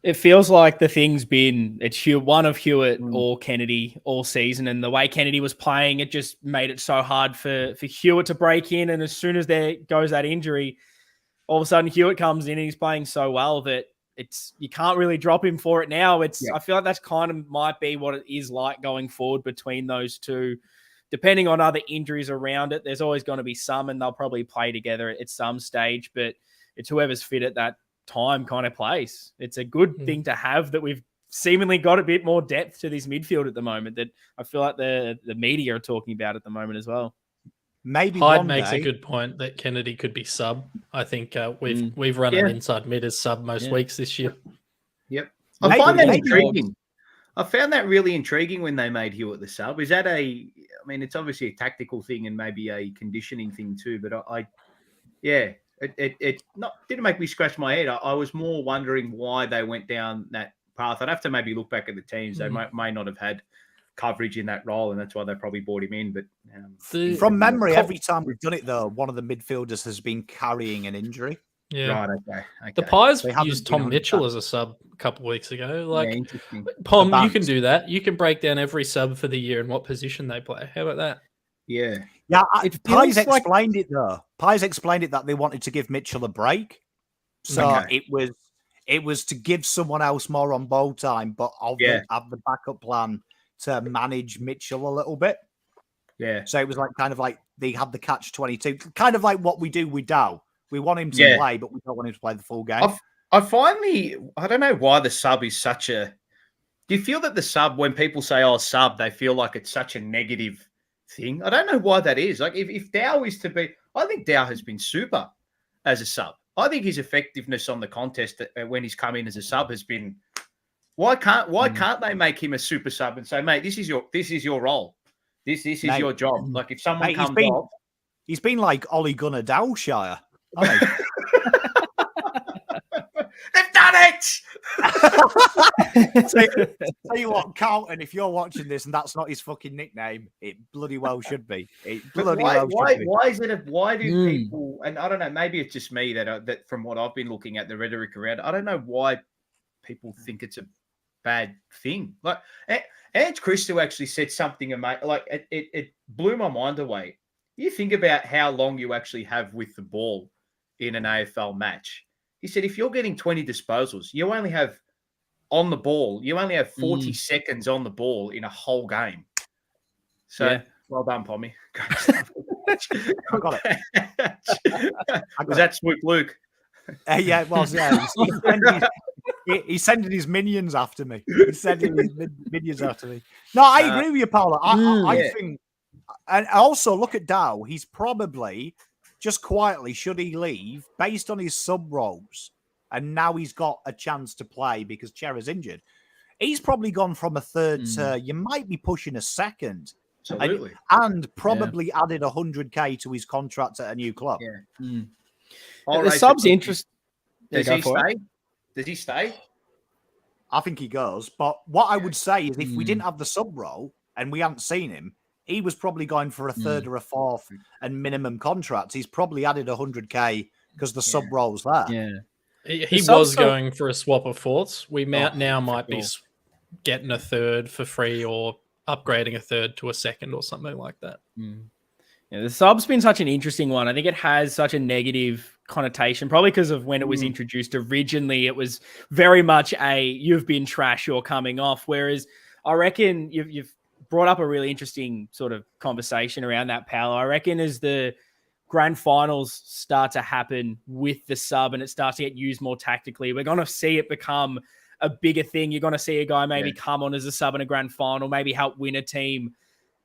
it feels like the thing's been, it's one of Hewitt or Kennedy all season. And the way Kennedy was playing, it just made it so hard for Hewitt to break in. And as soon as there goes that injury, all of a sudden Hewitt comes in and he's playing so well that you can't really drop him for it now. I feel like that's kind of might be what it is like going forward between those two. Depending on other injuries around it, there's always going to be some, and they'll probably play together at some stage. But it's whoever's fit at that time kind of plays. It's a good thing to have that we've seemingly got a bit more depth to this midfield at the moment that I feel like the media are talking about at the moment as well. Maybe Hyde makes a good point that Kennedy could be sub. I think we've run an inside mid as sub most weeks this year. Yep. I find that intriguing. I found that really intriguing when they made Hewitt the sub. Is that it's obviously a tactical thing and maybe a conditioning thing too, but it didn't make me scratch my head. I was more wondering why they went down that path. I'd have to maybe look back at the teams. They may not have had coverage in that role, and that's why they probably brought him in. But from memory, every time we've done it, though, one of the midfielders has been carrying an injury. Yeah, right. Okay. The Pies used Tom Mitchell as a sub a couple of weeks ago. Like, Pom, you can do that. You can break down every sub for the year and what position they play. How about that? Yeah. Pies explained it though. Pies explained it that they wanted to give Mitchell a break, so it was to give someone else more on ball time, but have the backup plan to manage Mitchell a little bit. Yeah. So it was kind of like they had the catch-22, kind of like what we do with Dow. We want him to play, but we don't want him to play the full game. I don't know why the sub is such a. Do you feel that the sub, when people say, "Oh, sub," they feel like it's such a negative thing? I don't know why that is. Like, if Dow is to be, I think Dow has been super as a sub. I think his effectiveness on the contest when he's come in as a sub has been. Why can't they make him a super sub and say, "Mate, this is your role. This is your job." Like, if someone comes off. He's been like Ollie Gunnar Dalshire. hasn't he? They've done it! Tell you what, Carlton, if you're watching this and that's not his fucking nickname, it bloody well should be. It bloody well should be. Why do people, and I don't know, maybe it's just me that from what I've been looking at the rhetoric around, I don't know why people think it's a bad thing. Like, Ange Christo actually said something, like, it blew my mind away. You think about how long you actually have with the ball in an AFL match. He said, if you're getting 20 disposals, you only have on the ball, you only have 40 seconds on the ball in a whole game. So, well done, Pommy. Great stuff. I got it. Was that Swoop Luke? Yeah, it was. Yeah, he's sending his minions after me. He's sending his minions after me. No, I agree with you, Paolo. I think, and also look at Dow. He's probably just quietly, should he leave, based on his sub roles, and now he's got a chance to play because Chera's injured. He's probably gone from a third to you might be pushing a second. Absolutely. And probably added 100K to his contract at a new club. Yeah. The sub's interest. Does he stay? Does he stay? I think he goes. But what I would say is if we didn't have the sub role and we hadn't seen him, he was probably going for a third or a fourth and minimum contract. He's probably added 100K because the sub role's there. Yeah. He was going for a swap of fourths. We now might be getting a third for free or upgrading a third to a second or something like that. Yeah, the sub's been such an interesting one. I think it has such a negative connotation, probably because of when it was introduced. Originally, it was very much you've been trash, you're coming off. Whereas I reckon you've brought up a really interesting sort of conversation around that, Paolo. I reckon as the grand finals start to happen with the sub and it starts to get used more tactically, we're going to see it become a bigger thing. You're going to see a guy maybe come on as a sub in a grand final, maybe help win a team,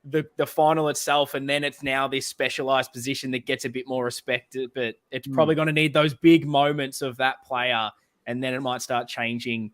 the final itself, and then it's now this specialized position that gets a bit more respected, but it's probably going to need those big moments of that player, and then it might start changing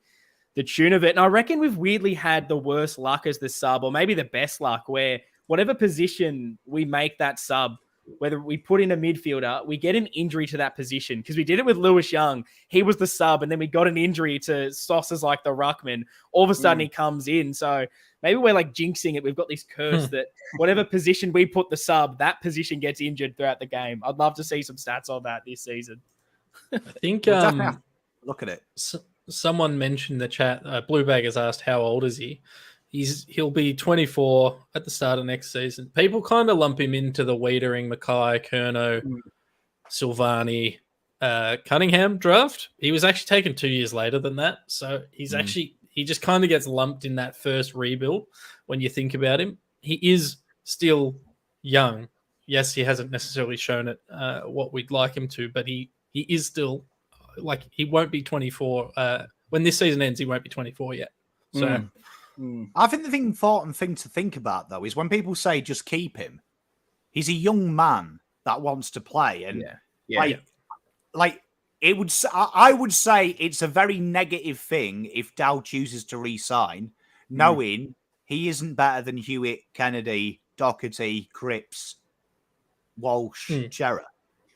the tune of it. And I reckon we've weirdly had the worst luck as the sub, or maybe the best luck, where whatever position we make that sub, whether we put in a midfielder, we get an injury to that position, because we did it with Lewis Young. He was the sub, and then we got an injury to Sauces like the ruckman. All of a sudden he comes in. So maybe we're like jinxing it. We've got this curse that whatever position we put the sub, that position gets injured throughout the game. I'd love to see some stats on that this season. I think look at it. Someone mentioned in the chat, Blue Bag has asked how old is he? He'll be 24 at the start of next season. People kind of lump him into the Wiedering, Mackay, Curnow, Silvani, Cunningham draft. He was actually taken 2 years later than that. So he's he just kind of gets lumped in that first rebuild when you think about him. He is still young. Yes, he hasn't necessarily shown it what we'd like him to, but he is still, like, he won't be 24. When this season ends, he won't be 24 yet. So I think the important thing to think about, though, is when people say just keep him, he's a young man that wants to play. And like it would, I would say it's a very negative thing if Dow chooses to re-sign, knowing he isn't better than Hewitt, Kennedy, Doherty, Cripps, Walsh, Chera.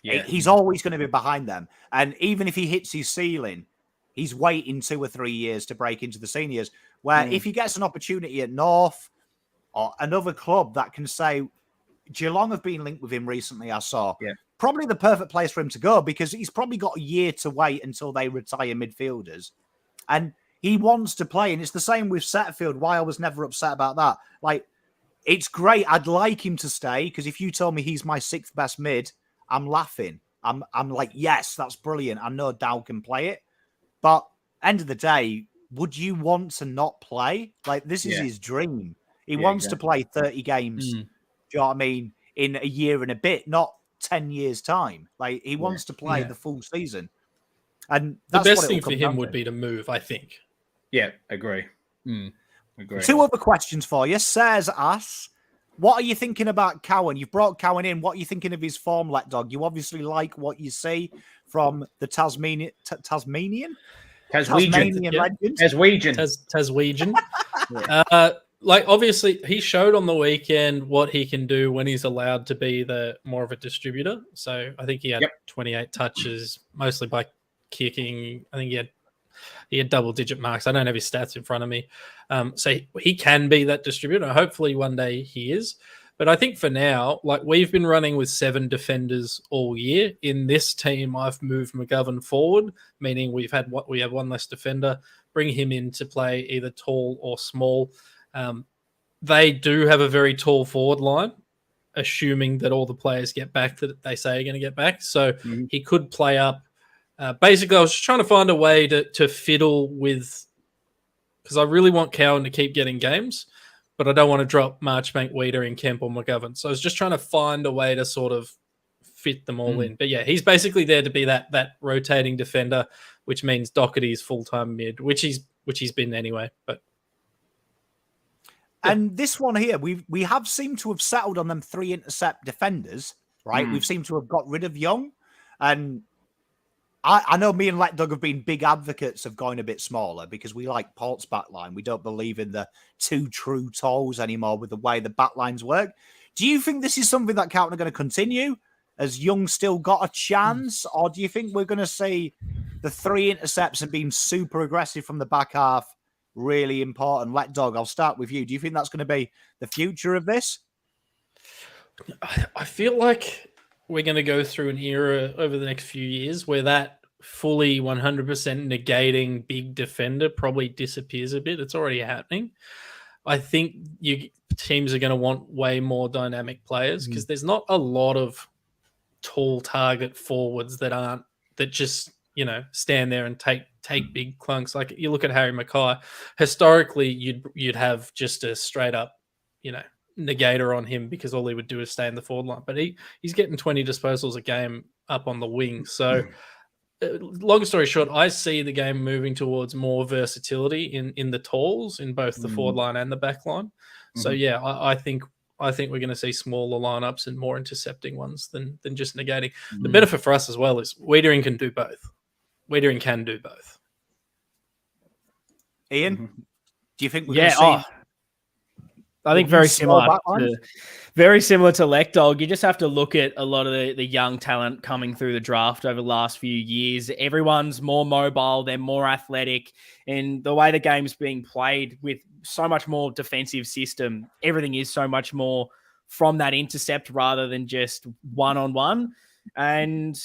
He's always going to be behind them. And even if he hits his ceiling, he's waiting 2 or 3 years to break into the seniors, where if he gets an opportunity at North or another club that can say, Geelong have been linked with him recently, I saw. Probably the perfect place for him to go, because he's probably got a year to wait until they retire midfielders. And he wants to play. And it's the same with Setterfield, why I was never upset about that. Like, it's great. I'd like him to stay, because if you told me he's my 6th best mid, I'm laughing. I'm like, yes, that's brilliant. I know Dow can play it. But end of the day, would you want to not play? Like, this is his dream. He wants to play 30 games, do you know what I mean, in a year and a bit, not 10 years' time. Like, he wants to play the full season. And that's the best thing for him would be to move, I think. Yeah, agree. Agree. 2 other questions for you. Says us, what are you thinking about Cowan? You've brought Cowan in. What are you thinking of his form, Lekdog? You obviously like what you see from the Tasmanian legend. Taswegian. like obviously he showed on the weekend what he can do when he's allowed to be the more of a distributor. So I think he had 28 touches, mostly by kicking. I think he had double-digit marks. I don't have his stats in front of me. So he can be that distributor. Hopefully one day he is. But I think for now, like we've been running with 7 defenders all year. In this team, I've moved McGovern forward, meaning we have one less defender. Bring him in to play either tall or small. They do have a very tall forward line, assuming that all the players get back that they say are going to get back. So he could play up. Basically, I was just trying to find a way to fiddle with, because I really want Cowan to keep getting games, but I don't want to drop Marchbank, Weedering, Kemp, or McGovern. So I was just trying to find a way to sort of fit them all in. But yeah, he's basically there to be that rotating defender, which means Doherty's full-time mid, which he's been anyway. But and this one here, we have seemed to have settled on them 3 intercept defenders, right? We've seemed to have got rid of Young, and I know me and Lekdog have been big advocates of going a bit smaller because we like Port's backline. We don't believe in the 2 true talls anymore with the way the backlines work. Do you think this is something that Carlton are going to continue? Has Young still got a chance? Or do you think we're going to see the 3 intercepts and being super aggressive from the back half really important? Lekdog, I'll start with you. Do you think that's going to be the future of this? I feel like we're going to go through an era over the next few years where that fully 100% negating big defender probably disappears a bit. It's already happening. I think teams are going to want way more dynamic players because there's not a lot of tall target forwards that just, stand there and take big clunks. Like you look at Harry Mackay, historically you'd have just a straight up, negator on him because all he would do is stay in the forward line. But he's getting 20 disposals a game up on the wing. So long story short, I see the game moving towards more versatility in the talls in both the forward line and the back line. So yeah, I think we're going to see smaller lineups and more intercepting ones than just negating. The benefit for us as well is Weedering can do both. Weedering can do both. Ian, do you think we're going to see? I think very similar to Lekdog. You just have to look at a lot of the young talent coming through the draft over the last few years. Everyone's more mobile, they're more athletic, and the way the game's being played with so much more defensive system, everything is so much more from that intercept rather than just one-on-one. And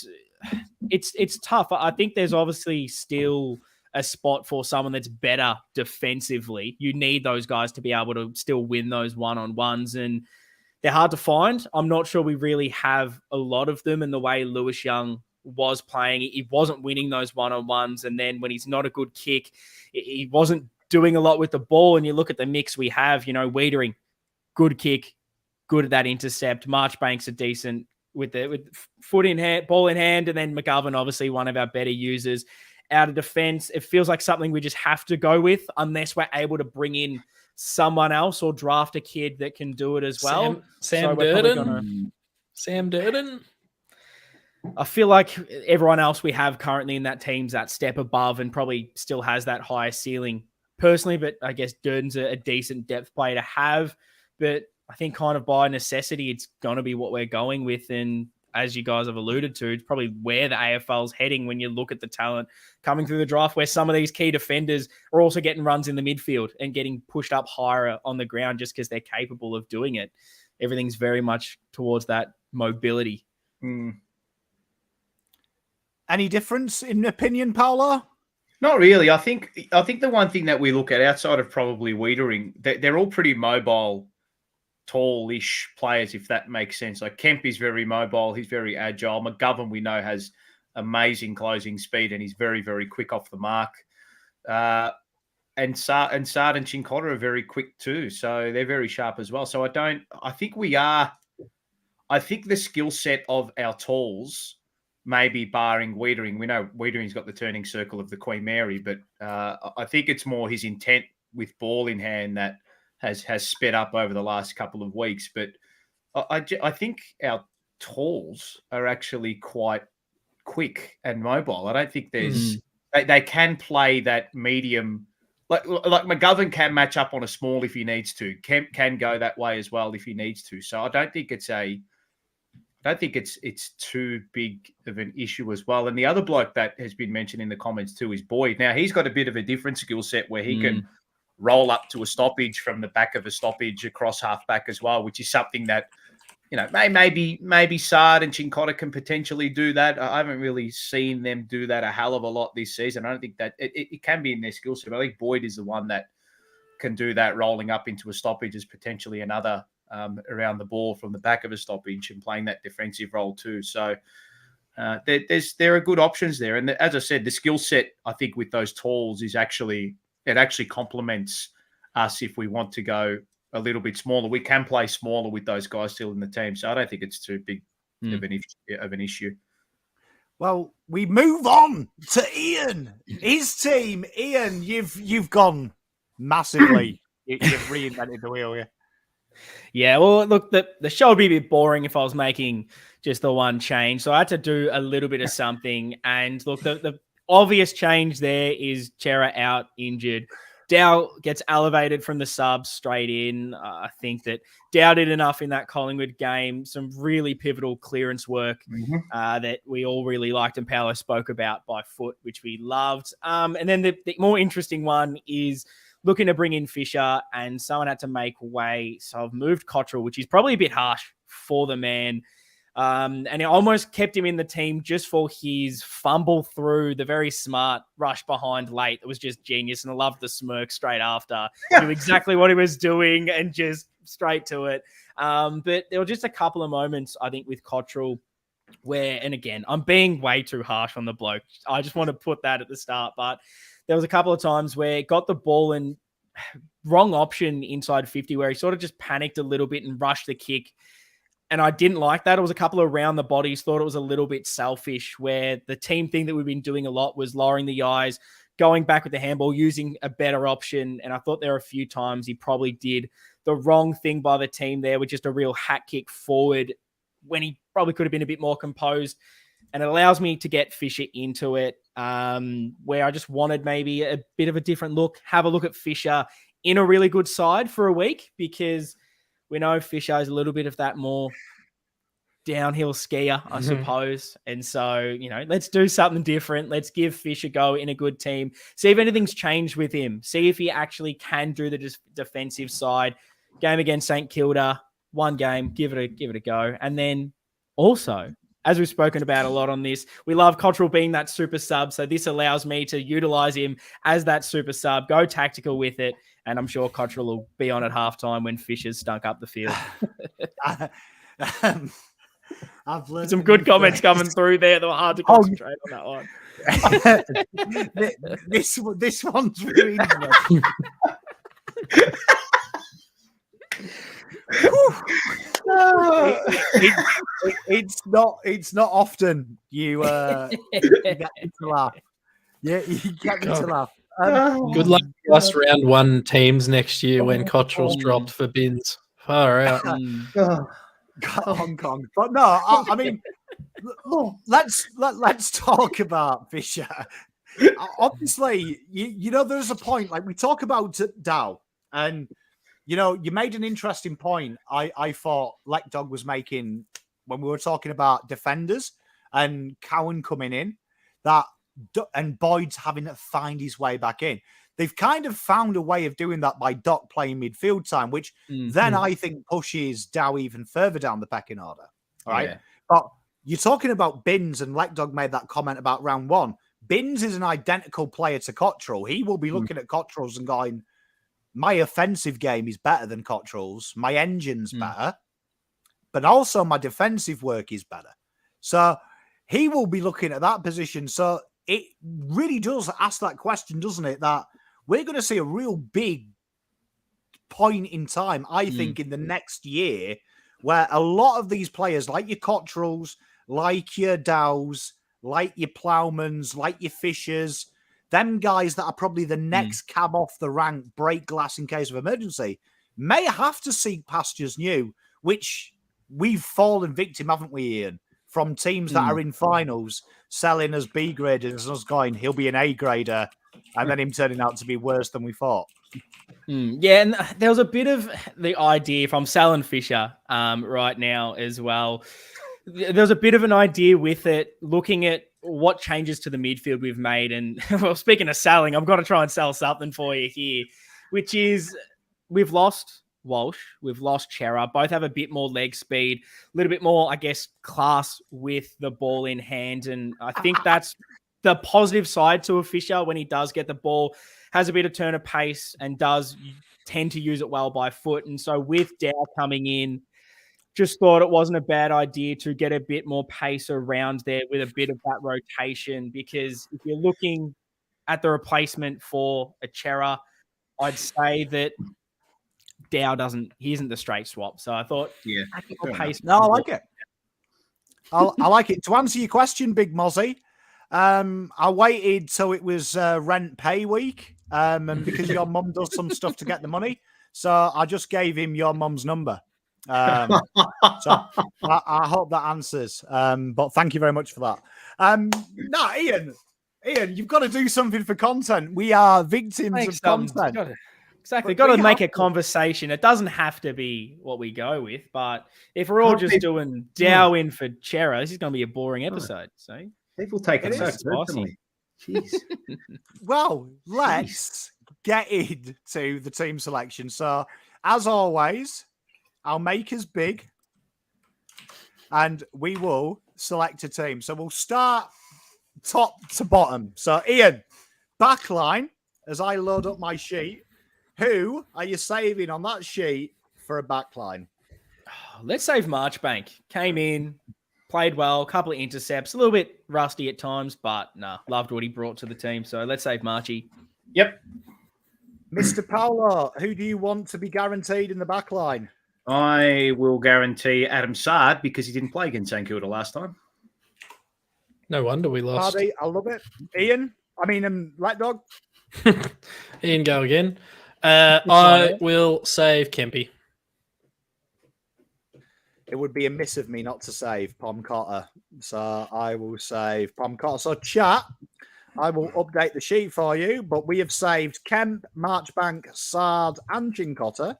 it's tough. I think there's obviously still a spot for someone that's better defensively. You need those guys to be able to still win those one-on-ones, and they're hard to find. I'm not sure we really have a lot of them in the way Lewis Young was playing. He wasn't winning those one-on-ones, and then when he's not a good kick, he wasn't doing a lot with the ball. And you look at the mix we have, Weedering, good kick, good at that intercept. Marchbank's a decent with foot in hand, ball in hand, and then McGovern, obviously one of our better users. Out of defense, it feels like something we just have to go with unless we're able to bring in someone else or draft a kid that can do it as well. Sam Durden. I feel like everyone else we have currently in that team's that step above and probably still has that higher ceiling personally, but I guess Durden's a decent depth player to have. But I think kind of by necessity, it's going to be what we're going with. And as you guys have alluded to, it's probably where the AFL's heading when you look at the talent coming through the draft, where some of these key defenders are also getting runs in the midfield and getting pushed up higher on the ground just because they're capable of doing it. Everything's very much towards that mobility. Any difference in opinion, Paolo? Not really. I think the one thing that we look at outside of probably Weedering, they're all pretty mobile, tallish players, if that makes sense. Like Kemp is very mobile. He's very agile. McGovern, we know, has amazing closing speed and he's very, very quick off the mark. And Sard and Cincotta are very quick too. So they're very sharp as well. So I think the skill set of our talls, maybe barring Weedering. We know Weedering's got the turning circle of the Queen Mary, but I think it's more his intent with ball in hand that has sped up over the last couple of weeks. But I think our talls are actually quite quick and mobile. I don't think there's they can play that medium like McGovern can match up on a small if he needs to. Kemp can go that way as well if he needs to. So I don't think it's too big of an issue as well. And the other bloke that has been mentioned in the comments too is Boyd. Now he's got a bit of a different skill set where he can roll up to a stoppage from the back of a stoppage across halfback as well, which is something that, maybe Sard and Cincotta can potentially do that. I haven't really seen them do that a hell of a lot this season. I don't think that it can be in their skill set. I think Boyd is the one that can do that, rolling up into a stoppage as potentially another around the ball from the back of a stoppage and playing that defensive role too. So there are good options there. And as I said, the skill set, I think, with those talls is actually complements us if we want to go a little bit smaller. We can play smaller with those guys still in the team. So I don't think it's too big of an issue. Well, we move on to Ian. His team. Ian, you've gone massively. You've reinvented the wheel here. Yeah, well, look, the show would be a bit boring if I was making just the one change. So I had to do a little bit of something. And look, the obvious change there is Chera out injured. Dow gets elevated from the subs straight in. I think that Dow did enough in that Collingwood game. Some really pivotal clearance work that we all really liked and Paolo spoke about by foot, which we loved. And then the more interesting one is looking to bring in Fisher, and someone had to make way. So I've moved Cottrell, which is probably a bit harsh for the man. And it almost kept him in the team just for his fumble through the very smart rush behind late. It was just genius. And I loved the smirk straight after. Knew exactly what he was doing and just straight to it. But there were just a couple of moments, I think, with Cottrell where, and again, I'm being way too harsh on the bloke. I just want to put that at the start. But there was a couple of times where he got the ball and wrong option inside 50 where he sort of just panicked a little bit and rushed the kick. And I didn't like that. It was a couple of round the bodies, thought it was a little bit selfish, where the team thing that we've been doing a lot was lowering the eyes, going back with the handball, using a better option. And I thought there were a few times he probably did the wrong thing by the team there with just a real hat kick forward when he probably could have been a bit more composed. And it allows me to get Fisher into it, where I just wanted maybe a bit of a different look, have a look at Fisher in a really good side for a week, because we know Fisher is a little bit of that more downhill skier, I suppose. And so, let's do something different. Let's give Fisher a go in a good team. See if anything's changed with him. See if he actually can do the defensive side. Game against St Kilda, one game, give it a go. And then also, as we've spoken about a lot on this, we love Cottrell being that super sub. So this allows me to utilize him as that super sub, go tactical with it. And I'm sure Cottrell will be on at halftime when Fisher's stunk up the field. I've learned some good comments coming through there that were hard to concentrate on that one. This one's really interesting. It's not often you get me to laugh. Yeah, you get me to laugh. Good luck to us round one teams next year when Cottrell's dropped for bins. Far out. Hong Kong. But no, I mean, look, let's talk about Fisher. Obviously, there's a point, like we talk about Dow, and you made an interesting point. I thought Lekdog was making when we were talking about defenders and Cowan coming in, and Boyd's having to find his way back in. They've kind of found a way of doing that by Doc playing midfield time, which then I think pushes Dow even further down the pecking order. All right. Yeah. But you're talking about Binns, and Lekdog made that comment about round one. Binns is an identical player to Cottrell. He will be looking at Cottrell's and going, my offensive game is better than Cottrell's. My engine's better, but also my defensive work is better. So he will be looking at that position. So it really does ask that question, doesn't it? That we're going to see a real big point in time, I think, in the next year, where a lot of these players, like your Cottrells, like your Dows, like your Plowmans, like your Fishers, them guys that are probably the next cab off the rank, break glass in case of emergency, may have to seek pastures new, which we've fallen victim, haven't we, Ian? From teams that are in finals selling as B graders and us going, he'll be an A grader and then him turning out to be worse than we thought. Yeah, and there was a bit of the idea from Salon Fisher right now as well. There was a bit of an idea with it, looking at what changes to the midfield we've made. And well, speaking of selling, I've got to try and sell something for you here, which is we've lost Walsh, we've lost Chera. Both have a bit more leg speed, a little bit more, I guess, class with the ball in hand. And I think that's the positive side to a Fisher when he does get the ball, has a bit of turn of pace and does tend to use it well by foot. And so with Dow coming in, just thought it wasn't a bad idea to get a bit more pace around there with a bit of that rotation, because if you're looking at the replacement for a Chera, I'd say that Dow he isn't the straight swap. So I thought, pace. No, I like it. I like it. To answer your question, Big Mozzie, I waited till it was rent pay week, and because your mum does some stuff to get the money, so I just gave him your mum's number. So I hope that answers. But thank you very much for that. No, Ian, you've got to do something for content. We are victims of content. Exactly. Got to make a conversation. It doesn't have to be what we go with, but if we're all just doing Dow in for Chera, this is going to be a boring episode. So people take it so personally. Jeez. Well, let's get into the team selection. So, as always, I'll make us big, and we will select a team. So we'll start top to bottom. So, Ian, backline, as I load up my sheet, who are you saving on that sheet for a backline? Let's save Marchbank. Came in, played well, a couple of intercepts, a little bit rusty at times, but loved what he brought to the team. So let's save Marchy. Yep. Mr. Paolo, who do you want to be guaranteed in the backline? I will guarantee Adam Sard because he didn't play against St Kilda last time. No wonder we lost. Hardy, I love it. Ian, Lekdog. Ian, go again. I will save Kempy. It would be a miss of me not to save Pom Cotter. So I will save Pom Cotter. So chat, I will update the sheet for you, but we have saved Kemp, Marchbank, Sard, and Chincotta.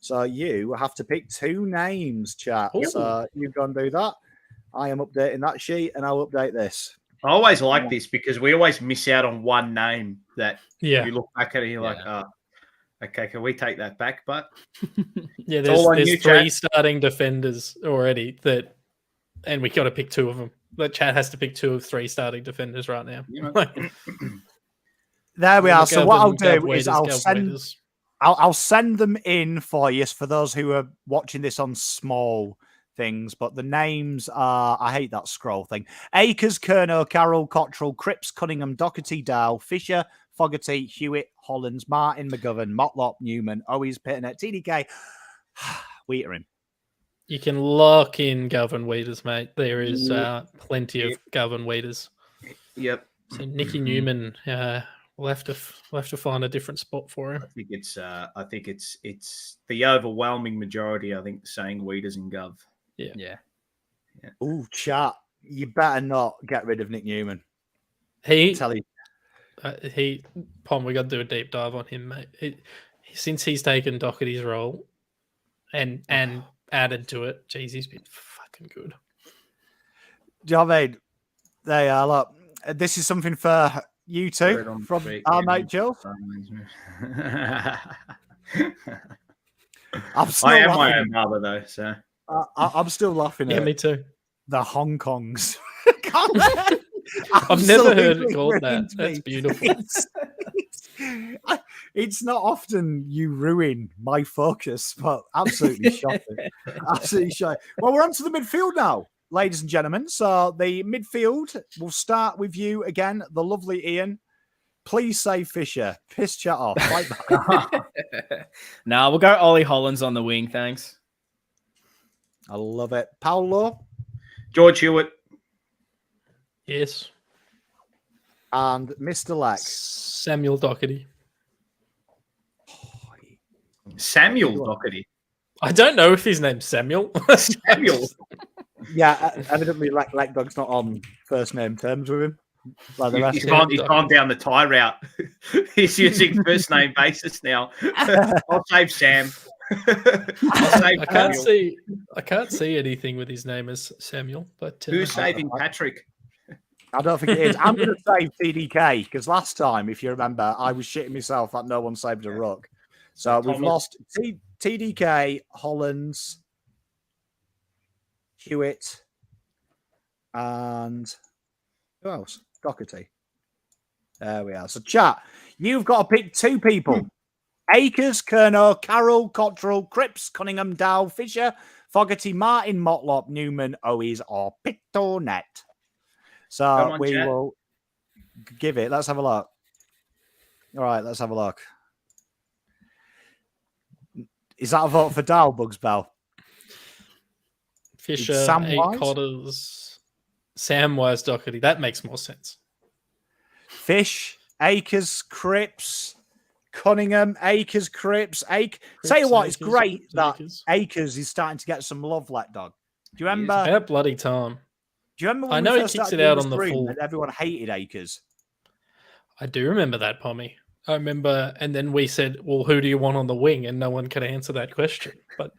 So you have to pick two names, chat. Ooh. So you go and do that. I am updating that sheet, and I'll update this. I always like this because we always miss out on one name that you look back at it and you're like, okay, can we take that back? But yeah, there's three starting defenders already and we got to pick two of them. But Chad has to pick two of three starting defenders right now. There we are. So what I'll do is I'll send them in for you for those who are watching this on small things, but the names are, I hate that scroll thing. Akers, Kerno, Carroll, Cottrell, Cripps, Cunningham, Doherty, Dow, Fisher, Fogarty, Hewitt, Hollands, Martin, McGovern, Motlop, Newman, Owens, Pitner, TDK, Wheatering. You can lock in Gavin Whelan, mate. There is plenty of Gavin Whelan. Yep. So Nicky Newman, we'll have to find a different spot for him. I think it's the overwhelming majority. I think saying Wheaters and Gov. Yeah. Ooh, chat. You better not get rid of Nick Newman. Pom, we got to do a deep dive on him, mate. Since he's taken Doherty's role and added to it, geez, he's been fucking good. Do you know what I mean? They are. Look, this is something for you two from our mate Jill. I am my own mother though, so I'm still laughing at me too. The Hong Kongs. I've never heard it called that. That's beautiful. It's not often you ruin my focus, but absolutely shocking. Absolutely shocking. Well, we're on to the midfield now, ladies and gentlemen. So the midfield, we'll start with you again, the lovely Ian. Please say Fisher. Piss chat off. Like that. We'll go Ollie Hollands on the wing, thanks. I love it. Paolo? George Hewitt. Yes. And Mr. Lex. Samuel Doherty. Samuel Doherty? I don't know if his name's Samuel. Samuel? Yeah, evidently Lekdog's not on first name terms with him. Like the rest he's gone down the tie route. He's using first name basis now. I'll save Sam. I'll save I can't see anything with his name as Samuel. But who's saving Patrick? I don't think it is. I'm going to save TDK because last time, if you remember, I was shitting myself that no one saved a ruck. So we've lost TDK, Hollands, Hewitt, and who else? Doherty. There we are. So, chat, you've got to pick 2 people. Akers, Kerno, Carroll, Cottrell, Cripps, Cunningham, Dow, Fisher, Fogarty, Martin, Motlop, Newman, Owies, or Pictonet. So we will give it. Let's have a look. All right, let's have a look. Is that a vote for Dow, Bugs Bell? Fisher, 8 Cotters, Samwise, Doherty. That makes more sense. Fish, Akers, Cripps, Cunningham, Akers, Cripps. Tell you what, it's great that Akers is starting to get some love, Lekdog. Do you remember? About bloody time. Do you remember when I know he kicks it out on the full. Everyone hated Akers. I do remember that, Pommy. I remember, and then we said, well, who do you want on the wing? And no one could answer that question. But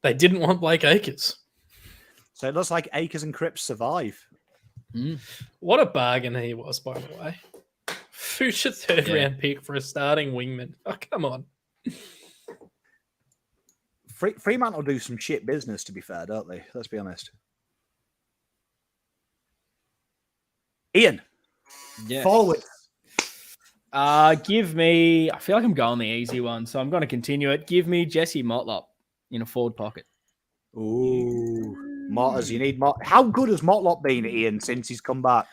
they didn't want Blake Akers. So it looks like Akers and Cripps survive. What a bargain he was, by the way. Future third-round pick for a starting wingman. Oh, come on. Fremantle do some shit business, to be fair, don't they? Let's be honest. Ian. Yes. Forward. Give me, I feel like I'm going the easy one, so I'm going to continue it. Give me Jesse Motlop in a forward pocket. Ooh. Motters, you need How good has Motlop been, Ian, since he's come back?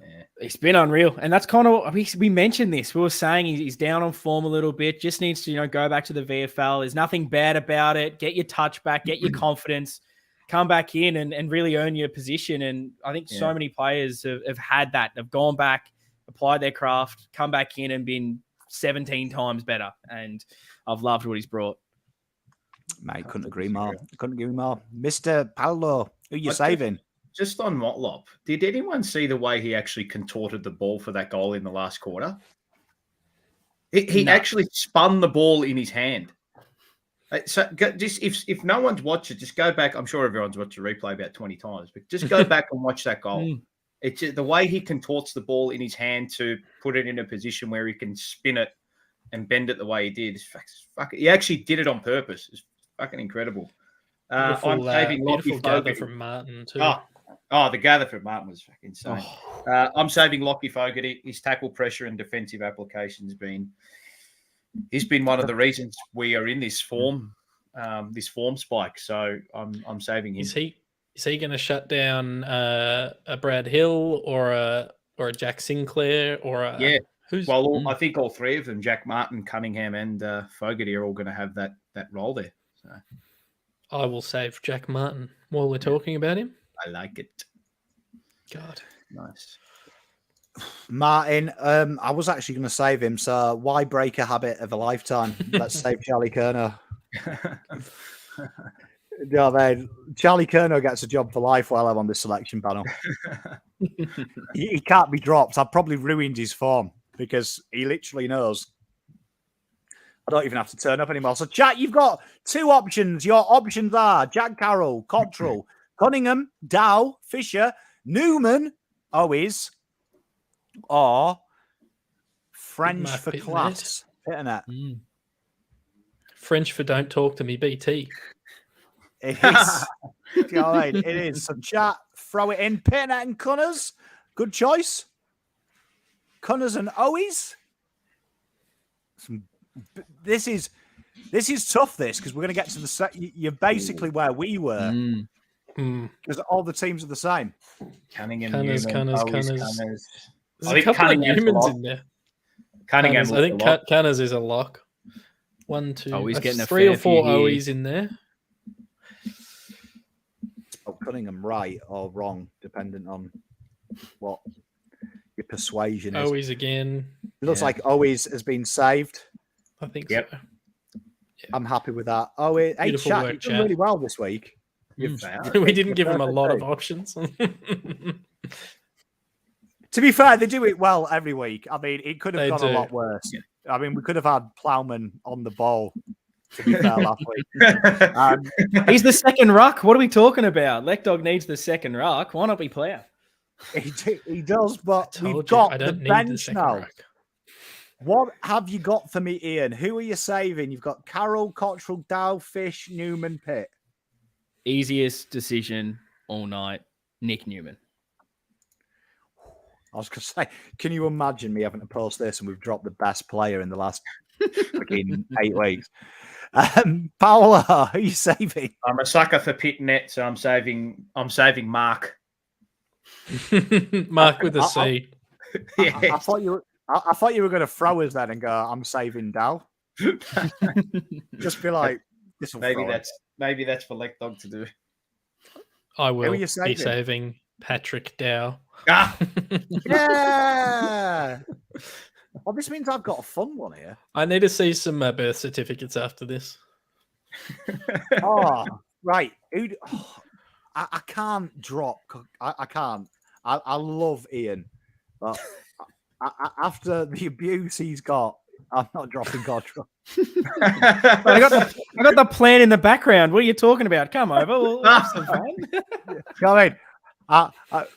Yeah. He's been unreal. And that's kind of, we mentioned this. We were saying he's down on form a little bit, just needs to, go back to the VFL. There's nothing bad about it. Get your touch back, get your confidence, come back in and really earn your position. And I think so many players have had that. They've gone back, applied their craft, come back in and been 17 times better. And I've loved what he's brought. Mate, couldn't agree more. Mr. Paolo, who you saving? Just on Motlop, did anyone see the way he actually contorted the ball for that goal in the last quarter? He actually spun the ball in his hand. So just if no one's watched it, just go back. I'm sure everyone's watched the replay about 20 times, but just go back and watch that goal. It's the way he contorts the ball in his hand to put it in a position where he can spin it and bend it the way he did. He actually did it on purpose. It's fucking incredible. I'm saving Lockie Fogarty from Martin too. Oh, the gather from Martin was fucking insane. I'm saving Lockie Fogarty. His tackle pressure and defensive applications he's been one of the reasons we are in this form spike. So I'm saving him. Is he going to shut down a Brad Hill or a Jack Sinclair or a I think all 3 of them, Jack Martin, Cunningham, and Fogarty, are all going to have that role there. So I will save Jack Martin while we're talking about him. I like it. God, nice. Martin, I was actually going to save him. So why break a habit of a lifetime? Let's save Charlie Curnow. Man, Charlie Curnow gets a job for life while I'm on this selection panel. He can't be dropped. I've probably ruined his form because he literally knows. I don't even have to turn up anymore. So, chat, you've got 2 options. Your options are Jack Carroll, Cottrell, Cunningham, Dow, Fisher, Newman, Owies, or French for class. French for don't talk to me, BT. It is. It is. So, chat, throw it in. Pitnet and Cunners. Good choice. Cunners and Owies. This is tough, because we're going to get to the set. You're basically where we were. Because all the teams are the same. Cunningham, Cunners. Cunners. There's a couple of Newmans in there. Cunningham, I think Cunners is a lock. 1, 2, Owies getting 3 or 4 Owies in there. Cunningham right or wrong, dependent on what your persuasion is. Owies again. It looks like Owies has been saved. I think so. Yeah. I'm happy with that. Owies, you've done really well this week. We didn't give him a lot of options. To be fair, they do it well every week. I mean, it could have They gone do. a lot worse. I mean, we could have had Plowman on the ball, to be fair, last week. He's the second ruck. What are we talking about? Lekdog needs the second ruck. Why not be Plough? He does, but Told we've you, got I the don't need the bench second now. ruck. What have you got for me, Ian? Who are you saving? You've got Carroll, Cottrell, Dow, Fish, Newman, Pitt. Easiest decision all night. Nick Newman. I was going to say, can you imagine me having to post this and we've dropped the best player in the last fucking 8 weeks? Paolo, who are you saving? I'm a sucker for Pitt net, so I'm saving Mark. Mark with a C. I thought you were going to throw us then and go, I'm saving Dow. Just be like, this will maybe that's for Lekdog to do. I will you be saving? saving Patrick Dow. Ah, Yeah. Well, this means I've got a fun one here. I need to see some birth certificates after this. Oh, right. I can't drop. I can't. I love Ian, but after the abuse he's got, I'm not dropping Godra. I got the plan in the background. What are you talking about? Come over. We'll have some fun. You know what I mean?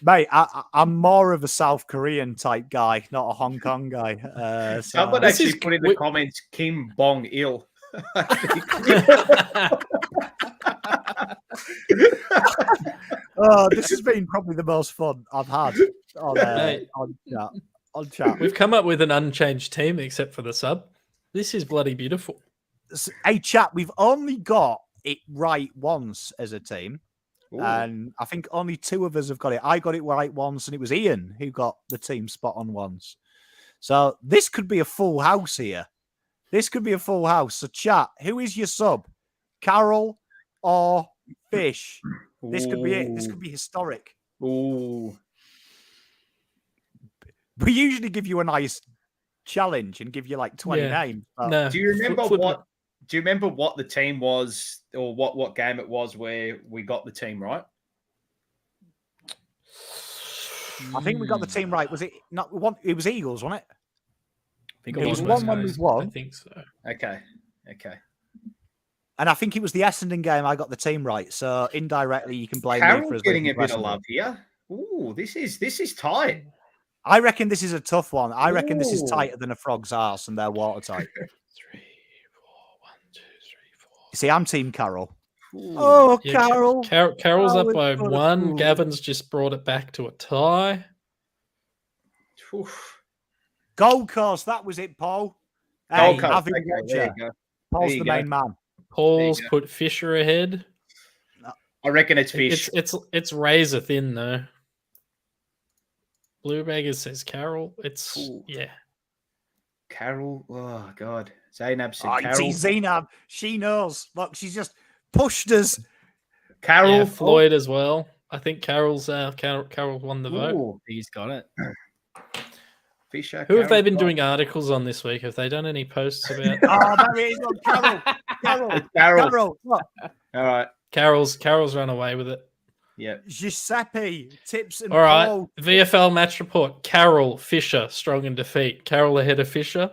Mate, I'm more of a South Korean type guy, not a Hong Kong guy. Someone actually put in the comments, Kim Bong Il. Oh, this has been probably the most fun I've had on chat. We've come up with an unchanged team except for the sub. This is bloody beautiful. Hey, chat, we've only got it right once as a team. Ooh. And I think only 2 of us have got it. I got it right once, and it was Ian who got the team spot on once. So this could be a full house here. This could be a full house. So chat, who is your sub? Carroll or Fish? This could be it. This could be historic. Ooh. We usually give you a nice challenge and give you like 20 Yeah. names. But No. Do you remember Flip- what? Do you remember what the team was, or what game it was where we got the team right? I think we got the team right. Was it not one? It was Eagles, wasn't it? I think It was it one when we I won. think so. Okay. And I think it was the Essendon game I got the team right. So indirectly, you can blame me for Carroll's us getting losing a bit to of Essendon. love here. Ooh, this is tight. I reckon this is a tough one. I reckon this is Ooh. tighter than a frog's arse and they're watertight. 3, 4, 1, 2, 3, 4. You see, I'm Team Carroll. Ooh. Oh, Yeah, Carroll. Carroll's up Oh, by it's got a 1. fool. Gavin's just brought it back to a tie. Oof. Gold Coast. That was it, Paul. Gold Hey, Coast. Avid Okay, there watcher. you go. Paul's There you the go. main man. Paul's go. put Fisher ahead. I reckon it's Fish. It's razor thin though. Blue Baggers says Carroll. It's Ooh. yeah. Carroll. Oh God. Zainab said Oh, you Carroll. see Zainab. She knows. Look, she's just pushed us. Carroll. Yeah, Floyd as well. I think Carroll's Carroll won the vote. Ooh, He's got it. Fisher. Who have they Carroll. been doing articles on this week? Have they done any posts about Oh, there it is. Look, Carroll. Carroll. Carroll. Carroll. Look, All right. Carroll's run away with it? Yeah. Giuseppe. Tips and All right. Paul. VFL match report. Carroll, Fisher, strong in defeat. Carroll ahead of Fisher.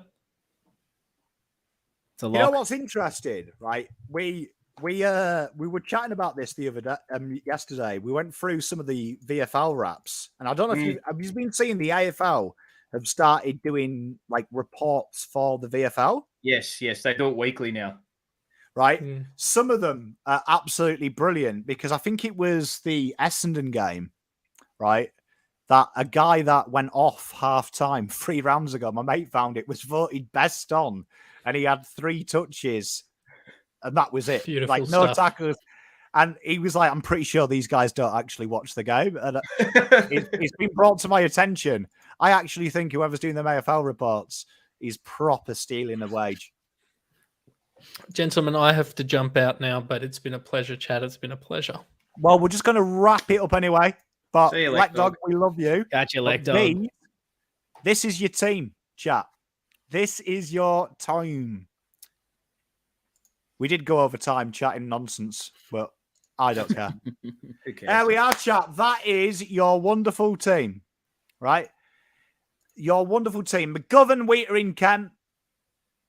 It's a You know lock. what's interesting, right? We were chatting about this the other day, yesterday. We went through some of the VFL wraps, and I don't know if you've been seeing the AFL have started doing like reports for the VFL, Yes. They do it weekly now. right? Mm. Some of them are absolutely brilliant because I think it was the Essendon game, right? That a guy that went off half time 3 rounds ago, my mate found it, was voted best on, and he had 3 touches. And that was it. Beautiful like no stuff. tackles. And he was like, I'm pretty sure these guys don't actually watch the game. And it's been brought to my attention. I actually think whoever's doing the AFL reports is proper stealing a wage. Gentlemen, I have to jump out now, but it's been a pleasure, chat. It's been a pleasure. Well, we're just going to wrap it up anyway. But See you, Lekdog, Lekdog. we love you. Gotcha, But Lekdog. this is your team, chat. This is your time. We did go over time chatting nonsense, but I don't care. Who cares? There we are, chat. That is your wonderful team, right? your wonderful team: McGovern, Wheater, Kent,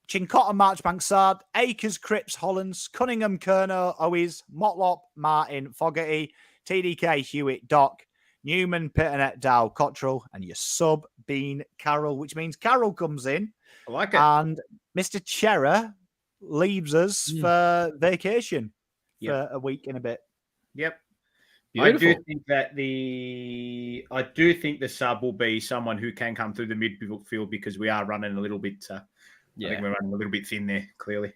Chincotta, Marchbank, Sard, Akers, Cripps, Hollands, Cunningham, Kerner, Owes, Motlop, Martin, Fogarty, TDK, Hewitt, Doc, Newman, Pitternet, Dow, Cottrell, and your sub, Bean, Carroll, which means Carroll comes in. I like it. And Mr. Chera leaves us for vacation for a week and a bit. Yep. Beautiful. I do think the sub will be someone who can come through the midfield because we are running a little bit. I think we're running a little bit thin there, clearly.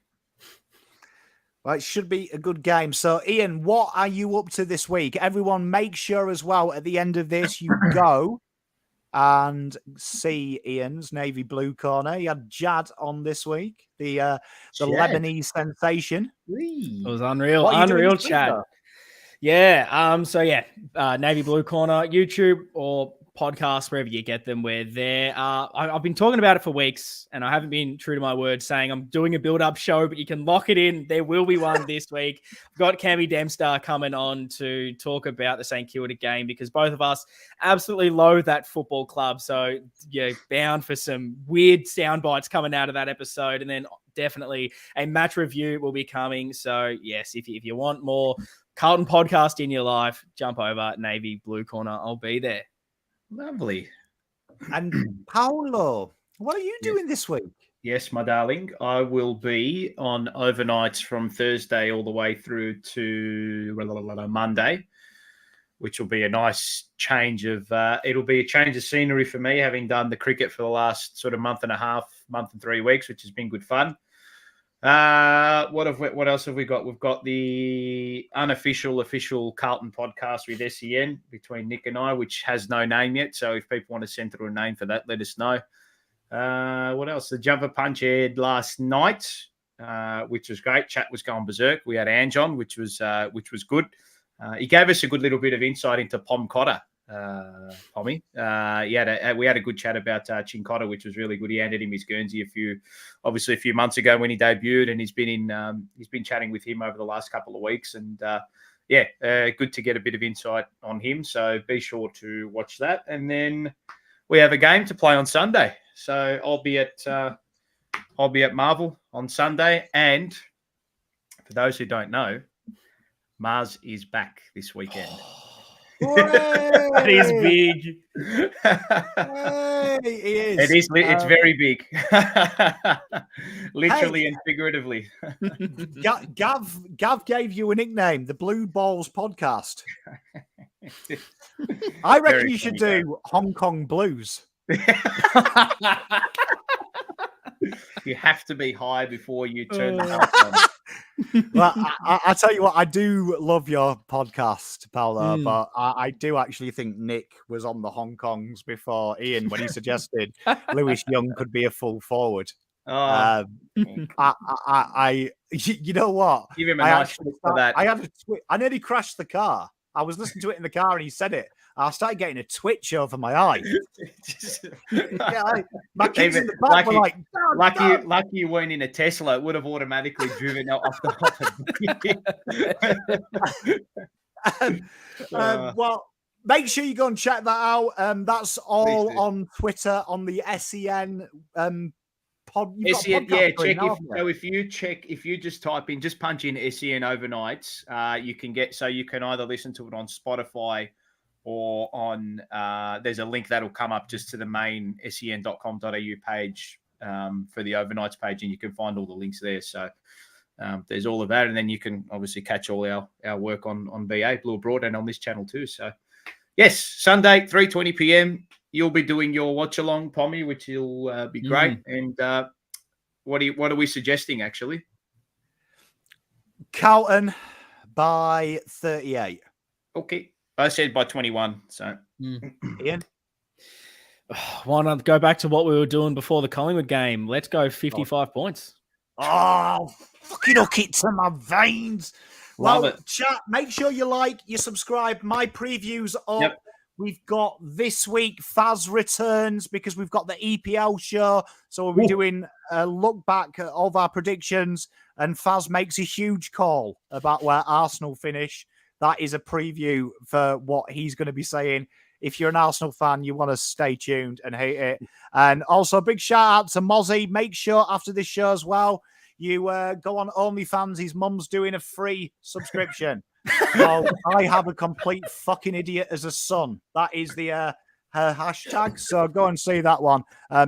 Well, it should be a good game. So, Ian, what are you up to this week? Everyone, make sure as well at the end of this you go and see Ian's Navy Blue Corner. He had Jad on this week, the Lebanese sensation. It was unreal, unreal chat. Yeah. Navy Blue Corner, YouTube or podcast, wherever you get them, we're there. I've been talking about it for weeks and I haven't been true to my word saying I'm doing a build-up show, but you can lock it in. There will be one this week. I've got Cammy Dempster coming on to talk about the St Kilda game because both of us absolutely loathe that football club. So yeah, bound for some weird sound bites coming out of that episode. And then definitely a match review will be coming. So yes, if you want more Carlton podcast in your life, jump over Navy Blue Corner. I'll be there. Lovely. And Paolo, what are you doing this week? Yes, my darling. I will be on overnights from Thursday all the way through to Monday, which will be a nice change of it'll be a change of scenery for me, having done the cricket for the last sort of month and 3 weeks, which has been good fun. What else have we got? We've got the official Carlton podcast with SEN between Nick and I, which has no name yet. So if people want to send through a name for that, let us know. What else? The Jumper Punch aired last night, which was great. Chat was going berserk. We had Ange on, which was good. He gave us a good little bit of insight into Pommy. We had a good chat about Chincotta, which was really good. He handed him his Guernsey a few months ago when he debuted, and he's been chatting with him over the last couple of weeks, and good to get a bit of insight on him. So be sure to watch that, and then we have a game to play on Sunday. So I'll be at Marvel on Sunday, and for those who don't know, Mars is back this weekend. That is big. He is. It's very big, literally and figuratively. Gav gave you a nickname, the Blue Balls Podcast. I reckon you should do Hong Kong Blues. You have to be high before you turn the house on. Well, I tell you what, I do love your podcast, Paolo, but I do actually think Nick was on the Hong Kongs before Ian when he suggested Lewis Young could be a full forward. You know what? Give him a nice look for that. I nearly crashed the car. I was listening to it in the car and he said it. I started getting a twitch over my eye. My kids in the back were like, lucky you weren't in a Tesla. It would have automatically driven out off the well, make sure you go and check that out. That's all on Twitter on the SEN pod. SEN, yeah, check if you just type in, just punch in SEN overnights, you can either listen to it on Spotify or on there's a link that'll come up just to the main sen.com.au page for the overnights page, and you can find all the links there. So there's all of that, and then you can obviously catch all our work on BA Blue Abroad and on this channel too. So yes, Sunday 3:20 p.m. you'll be doing your watch along, Pommy, which will be great. And what are we suggesting actually? Carlton by 38. Okay. I said by 21. So, Ian, why not go back to what we were doing before the Collingwood game? Let's go 55 points. Oh, fucking hook it to my veins. Love it. Chat, make sure you like, you subscribe. My preview's up. Yep. We've got this week Faz returns because we've got the EPL show. So we'll be doing a look back at all of our predictions, and Faz makes a huge call about where Arsenal finish. That is a preview for what he's going to be saying if you're an Arsenal fan, you want to stay tuned and hate it. And also, big shout out to Mozzie. Make sure after this show as well, you go on OnlyFans. His mum's doing a free subscription. So I have a complete fucking idiot as a son. That is the her hashtag. So go and see that one.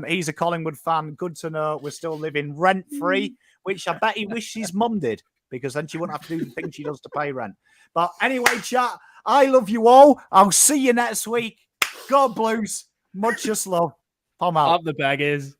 He's a Collingwood fan. Good to know we're still living rent free, which I bet he wishes his mum did, because then she wouldn't have to do the thing she does to pay rent. But anyway, chat, I love you all. I'll see you next week. Go Blues. Much just love. Pom out. Up the baggers.